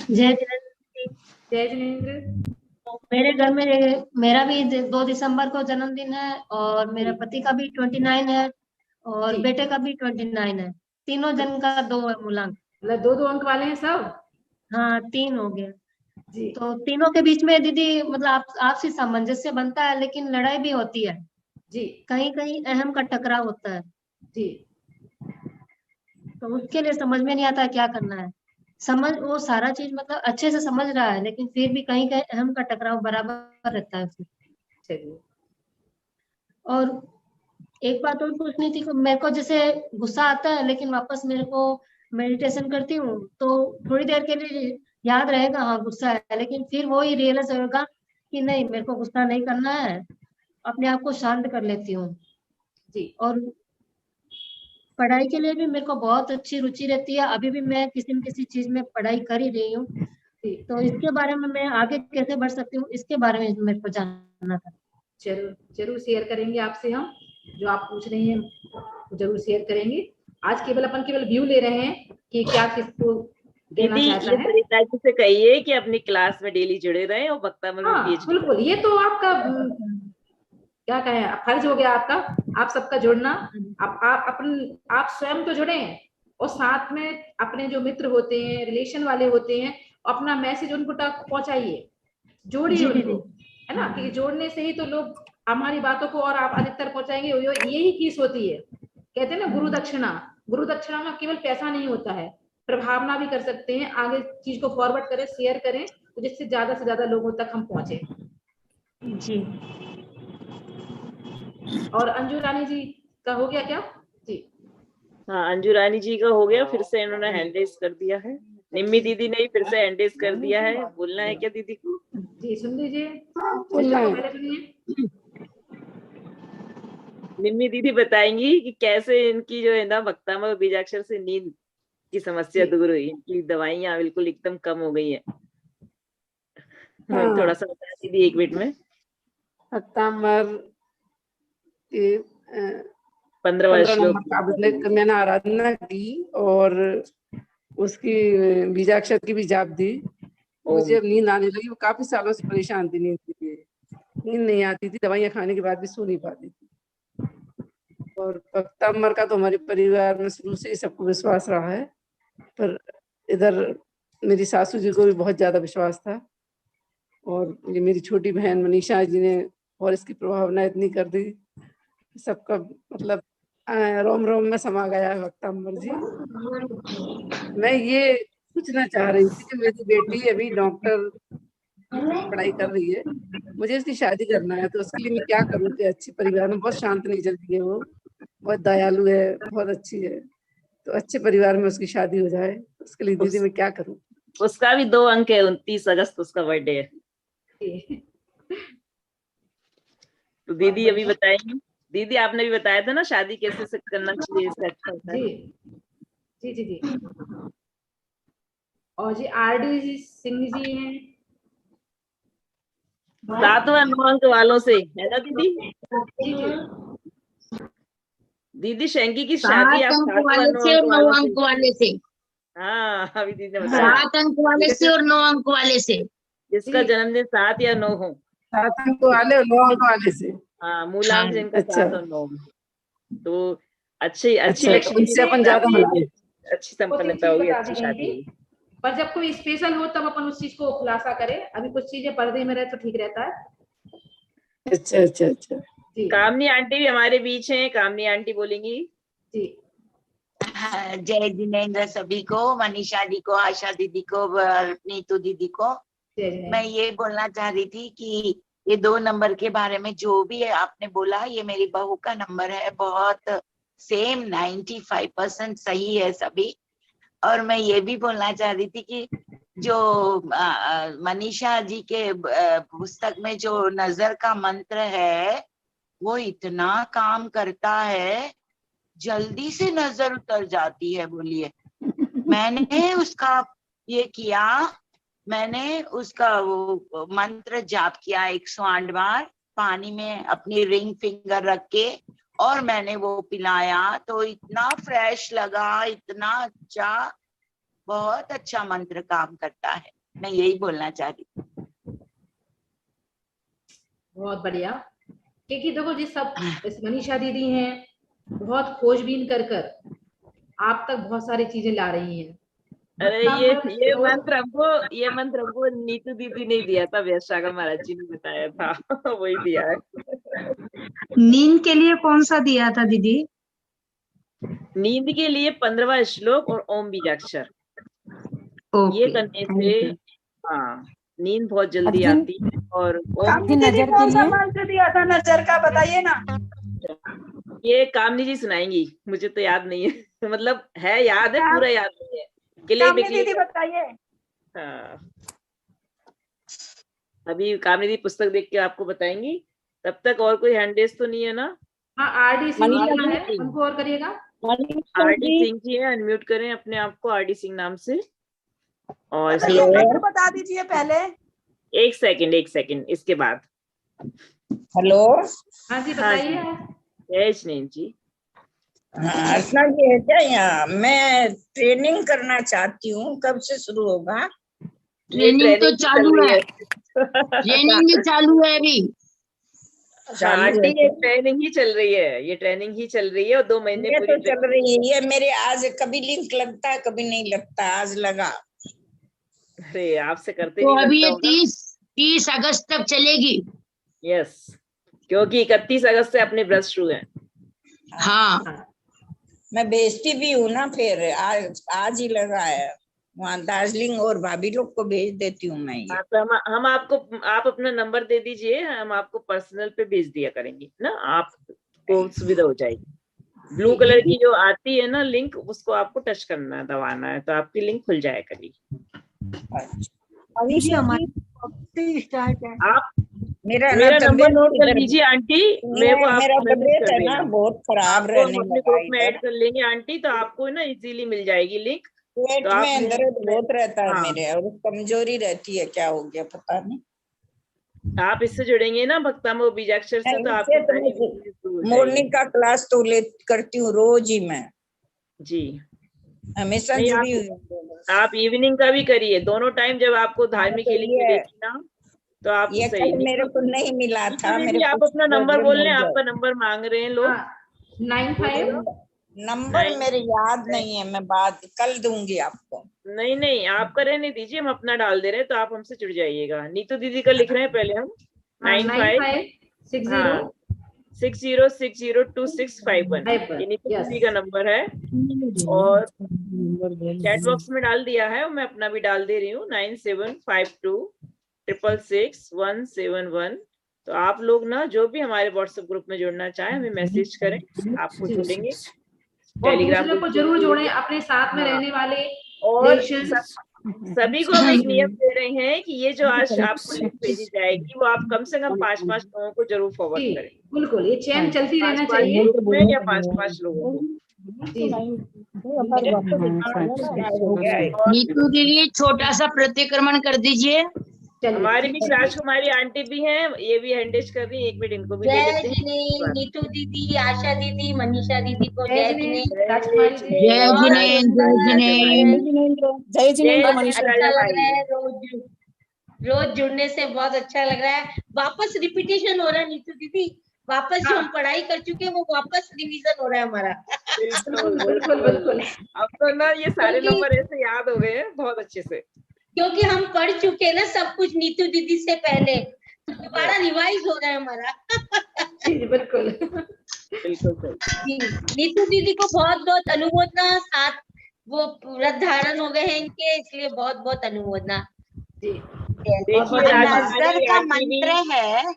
Speaker 6: जय
Speaker 4: जिनेंद्र।
Speaker 6: मेरे घर में मेरा भी 2 दिसंबर को जन्मदिन है और मेरे पति का भी 29 है और बेटे का भी 29 है, तीनों जन का 2 है मूलांक।
Speaker 4: मतलब 2-2 अंक वाले हैं सब।
Speaker 6: हाँ 3 हो गया
Speaker 4: जी।
Speaker 6: तो तीनों के बीच में दीदी मतलब आपसी सामंजस्य बनता है, लेकिन लड़ाई भी होती है
Speaker 4: जी,
Speaker 6: कहीं कहीं अहम का टकराव होता है
Speaker 4: जी।
Speaker 6: तो उसके लिए समझ में नहीं आता क्या करना है। समझ वो सारा चीज मतलब अच्छे से समझ रहा है, लेकिन फिर भी कहीं कहीं अहम का टकराव बराबर रहता है उसमें। और एक बात और पूछनी थी, मेरे को जैसे गुस्सा आता है लेकिन वापस मेरे को मेडिटेशन करती हूँ तो थोड़ी देर के लिए याद रहेगा हाँ गुस्सा है, लेकिन फिर वो ही रियलाइज होगा कि नहीं मेरे को गुस्सा नहीं करना है, अपने आप को शांत कर लेती हूँ
Speaker 4: जी।
Speaker 6: और पढ़ाई के लिए भी मेरे को बहुत अच्छी रुचि रहती है, अभी भी मैं किसी न किसी चीज में पढ़ाई कर ही रही हूँ, तो इसके बारे में मैं आगे कैसे बढ़ सकती हूँ इसके बारे में मेरे को जानना था।
Speaker 4: जरूर जरूर शेयर करेंगे आपसे, हम जो आप पूछ रही हैं जरूर शेयर करेंगे। आज केवल अपन केवल व्यू ले रहे हैं कि क्या किसको देना चाहता है।
Speaker 3: सरिता जी से कहिए कि अपनी क्लास में डेली जुड़े रहें और वक्तामल में PhD।
Speaker 4: बिल्कुल, ये तो आपका क्या कहें फर्ज हो गया आपका, आप सबका जुड़ना। आप स्वयं तो जुड़े और साथ में अपने जो मित्र होते हैं, रिलेशन वाले होते हैं, अपना मैसेज उनको तक पहुंचाइए, जोड़िए उनको, है ना। क्योंकि जोड़ने से ही तो लोग हमारी बातों को और आप अधिकतर पहुंचाएंगे। यही चीज होती है, कहते हैं ना गुरु दक्षिणा। गुरु दक्षिणा में केवल पैसा नहीं होता है, प्रभावना भी कर सकते हैं, आगे चीज को फॉरवर्ड करें, शेयर करें, तो जिससे ज्यादा से ज्यादा लोगों तक हम पहुंचे
Speaker 6: जी।
Speaker 4: और अंजू रानी जी का हो गया क्या? जी
Speaker 3: हाँ, अंजू रानी जी का हो गया, फिर से इन्होंने हैंड रेज कर दिया है। निम्मी दीदी ने फिर से हैंड रेज कर दिया है, बोलना है क्या दीदी को?
Speaker 4: जी सुन लीजिए।
Speaker 3: निम्मी दीदी बताएंगी कि कैसे इनकी जो है ना वक्तामल और बीजाक्षर से नींद की समस्या दूर हुई, इनकी दवाइयां बिल्कुल एकदम कम हो गई है।
Speaker 10: हाँ।
Speaker 3: थोड़ा सा बता दीदी 1 मिनट में।
Speaker 10: वक्तामल
Speaker 3: 15
Speaker 10: नंबर मैंने आराधना की और उसकी बीजाक्षर की भी जाप दी। मुझे अब नींद आने लगी, वो काफी सालों से परेशान थी, नींद नहीं आती थी, दवाइयां खाने के बाद भी सो नहीं पाती थी। और वक्तामल का तो हमारे परिवार में शुरू से ही सबको विश्वास रहा है, पर इधर मेरी सासू जी को भी बहुत ज्यादा विश्वास था और ये मेरी छोटी बहन मनीषा जी ने और इसकी प्रभावना इतनी कर दी, सबका मतलब रोम रोम में समा गया है वक्तामल जी। मैं ये पूछना चाह रही थी कि मेरी बेटी अभी डॉक्टर पढ़ाई कर रही है, मुझे इसकी शादी करना है, तो उसके लिए मैं क्या करूँ कि अच्छे परिवार में, बहुत शांत नेचर की है वो, बहुत दयालु है, बहुत अच्छी है, तो अच्छे परिवार में उसकी शादी हो जाए, उसके लिए दीदी मैं क्या करूँ?
Speaker 3: उसका भी 2 अंक है, 29 अगस्त उसका बर्थडे है। तो दीदी अभी बताएंगी। दीदी आपने भी बताया था ना शादी कैसे से करना चाहिए, इससे अच्छा होता है।
Speaker 4: जी जी जी। और जी RD सिंह जी हैं
Speaker 3: 7 व 9 अंक वालों से, है ना दीदी?
Speaker 4: जी जी।
Speaker 3: दीदी शेंकी की शादी
Speaker 2: 7
Speaker 3: आप
Speaker 2: अंक
Speaker 3: 7 व
Speaker 2: वाले
Speaker 3: 9
Speaker 2: से और
Speaker 3: अंक
Speaker 2: 9
Speaker 3: वालों
Speaker 2: अंक वाले से।
Speaker 3: हाँ अभी दीदी ने बताया
Speaker 2: 7 अंक वाले से और 9 अंक वाले से,
Speaker 3: जिसका जन्मदिन 7 या 9 हो।
Speaker 10: 7 अंक वाले और 9 अंक वाले से।
Speaker 3: हाँ मूलांक जिनका
Speaker 10: अच्छा।
Speaker 3: 7 और 9, तो अच्छी
Speaker 10: अच्छा,
Speaker 3: लक्ष्मी
Speaker 10: उनसे अपन ज्यादा मिलेंगे।
Speaker 3: अच्छी संपन्नता होगी,
Speaker 4: बता
Speaker 3: अच्छी
Speaker 4: दी गई
Speaker 3: शादी
Speaker 4: थी,
Speaker 3: होगी।
Speaker 4: पर जब कोई स्पेशल हो तब अपन उस चीज को खुलासा करें। अभी कुछ चीजें पर्दे में रहे तो ठीक रहता है।
Speaker 10: अच्छा अच्छा अच्छा।
Speaker 3: कामनी आंटी भी हमारे बीच हैं, कामनी आंटी बोलेंगी।
Speaker 4: जी।
Speaker 2: जय जिनेन्द्र सभी को, मनीषा जी को, आशा दीदी को और नीतू दीदी को। मैं ये बोलना चाह रही थी कि ये 2 नंबर के बारे में जो भी आपने बोला, ये मेरी बहू का नंबर है, बहुत सेम 95% सही है सभी। और मैं ये भी बोलना चाह रही थी कि जो मनीषा जी के पुस्तक में जो नजर का मंत्र है वो इतना काम करता है, जल्दी से नजर उतर जाती है। बोलिए, मैंने उसका ये किया, मैंने उसका वो मंत्र जाप किया 108 बार पानी में अपनी रिंग फिंगर रख के, और मैंने वो पिलाया तो इतना फ्रेश लगा, इतना अच्छा, बहुत अच्छा मंत्र काम करता है। मैं यही बोलना चाह रही हूँ।
Speaker 4: बहुत बढ़िया। क्योंकि देखो जी सब इस मनीषा दीदी हैं, बहुत खोजबीन कर कर आप तक बहुत सारी चीजें ला रही हैं।
Speaker 3: अरे ये मंत्र हमको नीतू दीदी ने दिया था, वैशाखा महाराज जी ने बताया था वही दिया है।
Speaker 12: नींद के लिए कौन सा दिया था दीदी?
Speaker 3: नींद के लिए 15वां श्लोक और ओम बीजाक्षर, ये करने से हाँ नींद बहुत जल्दी आती है। और ओम
Speaker 1: दीदी कौन सा मंत्र दिया था नजर का, बताइए ना।
Speaker 3: ये कामनी जी सुनाएंगी, मुझे तो याद नहीं है मतलब है याद है, पूरा याद नहीं है।
Speaker 1: कामनी दीदी बताइए।
Speaker 3: हाँ अभी कामनी दीदी पुस्तक देख के आपको बताएंगी, तब तक और कोई हैंड रेस तो नहीं है ना?
Speaker 4: हाँ RD सिंह जी है, उनको और करिएगा।
Speaker 3: RD सिंह जी है, अनम्यूट करें अपने आप को RD सिंह नाम से। और
Speaker 1: मंत्र बता दीजिए पहले।
Speaker 3: एक सेकंड इसके बाद।
Speaker 15: हेलो।
Speaker 4: हाँ जी बताइए।
Speaker 3: जय जिनेन्द्र जी।
Speaker 15: अर्चना जी है क्या यहाँ? मैं ट्रेनिंग करना चाहती हूँ, कब से शुरू होगा?
Speaker 2: ट्रेनिंग तो चालू है, ट्रेनिंग भी चालू है अभी।
Speaker 3: आंटी ये ट्रेनिंग ही चल रही है, ये ट्रेनिंग ही चल रही है, और 2 महीने
Speaker 15: ये
Speaker 3: पूरी
Speaker 15: तो चल रही है। ये मेरे आज कभी लिंक लगता है कभी नहीं लगता, आज लगा।
Speaker 3: अरे आपसे करते
Speaker 2: तो
Speaker 3: नहीं
Speaker 2: अभी ये
Speaker 3: लगता होगा।
Speaker 2: 30 अगस्त तक चलेगी।
Speaker 3: यस, क्योंकि 31 अगस्त से अपने ब्रश शुरू है।
Speaker 2: हाँ
Speaker 15: मैं बेचती भी हूँ ना, फिर आज ही लगा है वहाँ दार्जिलिंग, और भाभी लोग को भेज देती हूँ मैं ये।
Speaker 3: तो हम आपको, आप अपना नंबर दे दीजिए, हम आपको पर्सनल पे भेज दिया करेंगे ना, आपको सुविधा हो जाएगी। ब्लू कलर की जो आती है ना लिंक, उसको आपको टच करना है, दबाना है, तो आपकी लिंक खुल जाए कभी। आप मेरा नंबर नोट कर लीजिए आंटी,
Speaker 15: मेरा तबीयत है ना बहुत खराब रहने
Speaker 3: अपने
Speaker 15: लगा
Speaker 3: ग्रुप में ऐड कर लेंगे आंटी, तो आपको ना इजीली मिल जाएगी लिंक।
Speaker 15: पेट
Speaker 3: तो
Speaker 15: में दर्द बहुत रहता है
Speaker 3: हाँ।
Speaker 15: मेरे, और कमजोरी रहती है, क्या हो गया पता नहीं।
Speaker 3: आप इससे जुड़ेंगे ना भक्तामो बीजाक्षर से, तो आपको
Speaker 15: मॉर्निंग का क्लास तो करती हूँ रोज ही मैं,
Speaker 3: जी
Speaker 15: हमेशा
Speaker 3: नहीं,
Speaker 15: जुड़ी हुई।
Speaker 3: आप इवनिंग का भी करिए, दोनों टाइम जब आपको धार्मिक हीलिंग मिलेगी ना, तो आप
Speaker 15: ये
Speaker 3: सही।
Speaker 15: कल मेरे को नहीं मिला था, मेरे
Speaker 3: आप अपना नंबर बोल लें, आपका नंबर मांग रहे हैं लोग।
Speaker 4: 95
Speaker 15: नंबर मेरे याद नहीं है, मैं बात कल दूंगी आपको।
Speaker 3: नहीं आपका रहने दीजिए, हम अपना डाल दे रहे हैं, तो आप हमसे जुड़ जाइएगा। नीतू दीदी का लिख रहे हैं पहले हम 9560602651, ये नीतू दीदी का नंबर है, और चैट बॉक्स में डाल दिया है, मैं अपना भी डाल दे रही हूँ 9752 6666171। तो आप लोग ना जो भी हमारे व्हाट्सएप ग्रुप में जुड़ना चाहे हमें मैसेज करें, आपको जोड़ेंगे। टेलीग्राम
Speaker 4: को जरूर जोड़ें, अपने साथ में रहने वाले।
Speaker 3: और सभी को हम एक नियम दे रहे हैं कि ये जो आज आपको लिंक भेजी जाएगी वो आप कम से कम 5-5 लोगों को जरूर फॉरवर्ड करें।
Speaker 4: बिल्कुल, ये चैन चलती रहना चाहिए
Speaker 3: या 5-5 लोगों को।
Speaker 2: नीतू दीदी छोटा सा प्रतिक्रमण कर दीजिए।
Speaker 3: हमारी भी राजकुमारी आंटी भी हैं, ये भी हैंडेज कर रही है। 1 मिनट इनको भी दे देते हैं।
Speaker 6: नीतू दीदी, आशा दीदी, मनीषा दीदी को जय जिनेंद्र,
Speaker 2: जय जिनेंद्र,
Speaker 6: जय जिनेंद्र। अच्छा लग रहा है, रोज जुड़ने से बहुत अच्छा लग रहा है। वापस रिपीटेशन हो रहा है नीतू दीदी, वापस जो हम पढ़ाई कर चुके हैं वो वापस रिवीजन हो रहा है हमारा।
Speaker 3: बिल्कुल। अब तो ना ये सारे नंबर ऐसे याद हो गए हैं बहुत अच्छे से,
Speaker 6: क्योंकि हम पढ़ चुके हैं ना सब कुछ नीतू दीदी से पहले, दोबारा रिवाइज हो रहा है हमारा।
Speaker 4: बिल्कुल।
Speaker 6: नीतू दीदी को बहुत बहुत अनुमोदना, साथ वो व्रत धारण हो गए हैं इनके, इसलिए बहुत बहुत अनुमोदना।
Speaker 3: नजर का मंत्र है।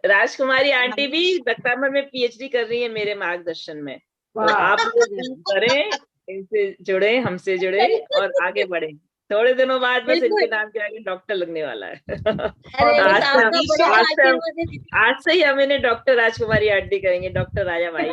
Speaker 3: राजकुमारी आंटी भी दक्तामर में पीएचडी कर रही है मेरे मार्गदर्शन में। तो आप लोग करें, इनसे जुड़े, हमसे जुड़े और आगे बढ़े। थोड़े दिनों बाद बस इनके नाम के आगे डॉक्टर लगने वाला है। आज से ही हम इन्हें डॉक्टर राजकुमारी आंटी करेंगे, डॉक्टर राजा भाई।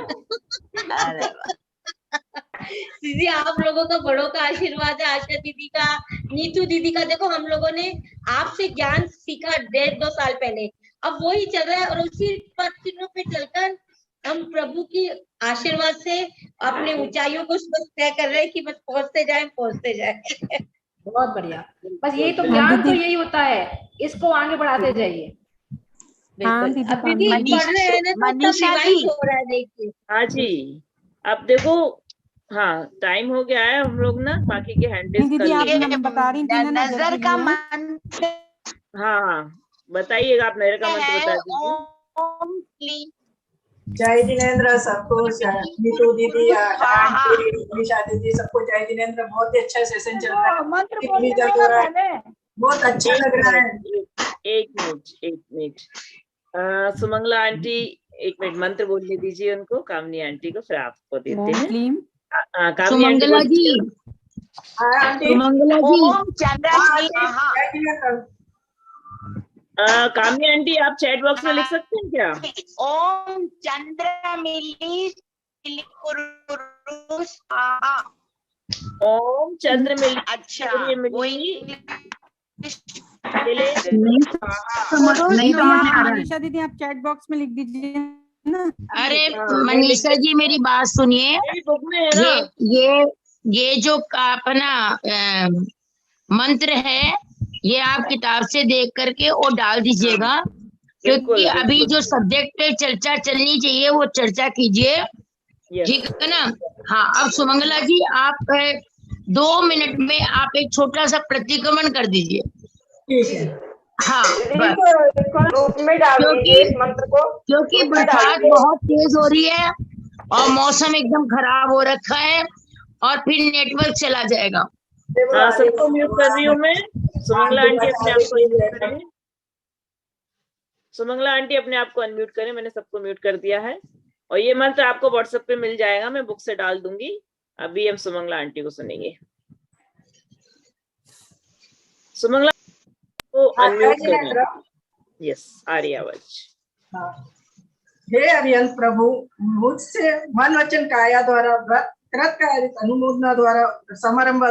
Speaker 6: दीदी आप लोगों का, बड़ों का आशीर्वाद है, आशा दीदी का, नीतू दीदी का। देखो हम लोगों ने आपसे ज्ञान सीखा 1.5-2 साल पहले, अब वही चल रहा है और उसी पथ पे चलकर हम प्रभु की आशीर्वाद से अपने ऊंचाइयों को तय कर रहे हैं कि बस पहुंचते जाए।
Speaker 4: बहुत बढ़िया। बस यही तो ज्ञान तो यही होता है, इसको आगे बढ़ाते जाइए।
Speaker 3: मनीषा जी, हाँ जी, अब देखो, हाँ टाइम हो गया है, हम लोग ना बाकी के हैंडल्स कर
Speaker 16: बता रही थी ना
Speaker 3: नजर का मंत्र। हाँ बताइएगा, आप नजर का मंत्र बता दीजिए।
Speaker 17: जय जिनेंद्र सबको, नीतू दीदी, मनीषा दीदी, सबको जय जिनेंद्र। बहुत ही अच्छा सेशन चल रहा है, बहुत अच्छा लग रहा है।
Speaker 3: एक मिनट सुमंगला आंटी, 1 मिनट मंत्र बोलने दीजिए उनको, कामनी आंटी को, फिर आपको देते हैं।
Speaker 2: सुमंगला जी, सुमंगला जी,
Speaker 3: कामनी आंटी आप चैट बॉक्स में लिख सकते हैं क्या?
Speaker 15: ओम चंद्र मिली,
Speaker 3: ओम चंद्र मिली।
Speaker 15: अच्छा,
Speaker 16: मनीषा दीदी आप चैट बॉक्स में लिख दीजिए ना।
Speaker 2: अरे मनीषा जी मेरी बात सुनिए, ये जो अपना मंत्र है ये आप किताब से देख करके और डाल दीजिएगा, क्योंकि अभी जो सब्जेक्ट पे चर्चा चलनी चाहिए वो चर्चा कीजिए, ठीक है ना। हाँ, अब सुमंगला जी आप 2 मिनट में आप एक छोटा सा प्रतिक्रमण कर दीजिए।
Speaker 17: ठीक है।
Speaker 2: हाँ, क्योंकि बरसात बहुत तेज हो रही है और मौसम एकदम खराब हो रखा है और फिर नेटवर्क चला जाएगा।
Speaker 3: हाँ, सबको म्यूट कर रही हूँ मैं। सुमंगला आंटी अपने आप को अनम्यूट करें। सुमंगला आंटी अपने आप को अनम्यूट करें, मैंने सबको म्यूट कर दिया है। और ये मंत्र आपको व्हाट्सएप पे मिल जाएगा, मैं बुक से डाल दूंगी। अभी हम सुमंगला आंटी को सुनेंगे। सुमंगला को अनम्यूट करें। यस, आ रही आवाज।
Speaker 17: हे अरिहंत प्रभु, मुझसे मन वचन काया द्वारा, व्रत कृत अनुमोदना द्वारा, समारंभ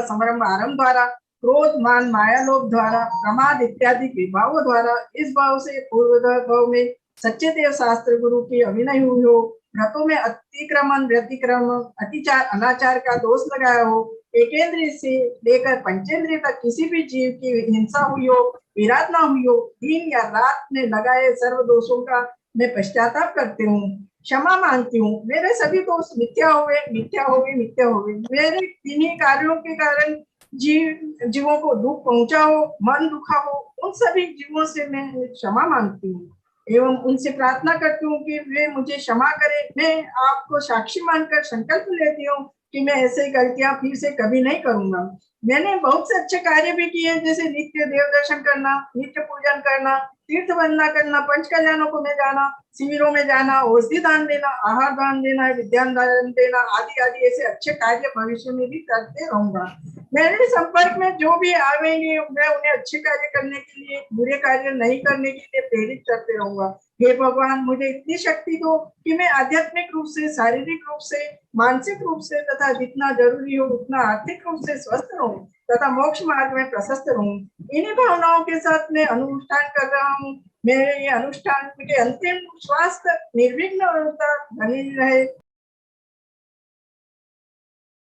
Speaker 17: आरंभ द्वारा, क्रोध मान माया लोभ द्वारा, प्रमाद इत्यादि विभावों द्वारा, इस भाव से पूर्व भाव में सच्चे देव शास्त्र गुरु की अभिनय हुई हो, व्रतों में अतिक्रमण व्यतिक्रमण अतिचार अनाचार का दोष लगाया हो, एकेंद्रिय से लेकर पंचेंद्रिय तक किसी भी जीव की हिंसा हुई हो, विराट ना हुई हो, दिन या रात में लगाए सर्व दोषों का मैं पश्चाताप करती हूँ, क्षमा मांगती हूँ। मेरे सभी दोष मिथ्या हुए, मिथ्या हो गए, मिथ्या हो गए। मेरे किन्हीं कार्यों के कारण जीवों को दुख पहुंचा हो, मन दुखा हो, उन सभी जीवों से मैं क्षमा मांगती हूँ एवं उनसे प्रार्थना करती हूँ कि वे मुझे क्षमा करें। मैं आपको साक्षी मानकर संकल्प लेती हूँ कि मैं ऐसे गलतियां फिर से कभी नहीं करूंगा। मैंने बहुत से अच्छे कार्य भी किए हैं, जैसे नित्य देव दर्शन करना, नित्य पूजन करना, तीर्थ वंदना करना, पंच कल्याणों को में जाना, शिविरों में जाना, औषधि दान देना, आहार दान देना, विद्यान दान देना, आदि आदि ऐसे अच्छे कार्य भविष्य में भी करते रहूंगा। मेरे संपर्क में जो भी आवेंगे मैं उन्हें अच्छे कार्य करने के लिए, बुरे कार्य नहीं करने के लिए प्रेरित करते रहूंगा। हे भगवान, मुझे इतनी शक्ति दो कि मैं आध्यात्मिक रूप से, शारीरिक रूप से, मानसिक रूप से तथा जितना जरूरी हो उतना आर्थिक रूप से स्वस्थ रहूं तथा मोक्ष मार्ग में प्रशस्त रहूं। इन्हीं भावनाओं के साथ मैं अनुष्ठान कर रहा हूँ। मेरे ये अनुष्ठान के अंतिम श्वास तक निर्विघ्न बनी रहे।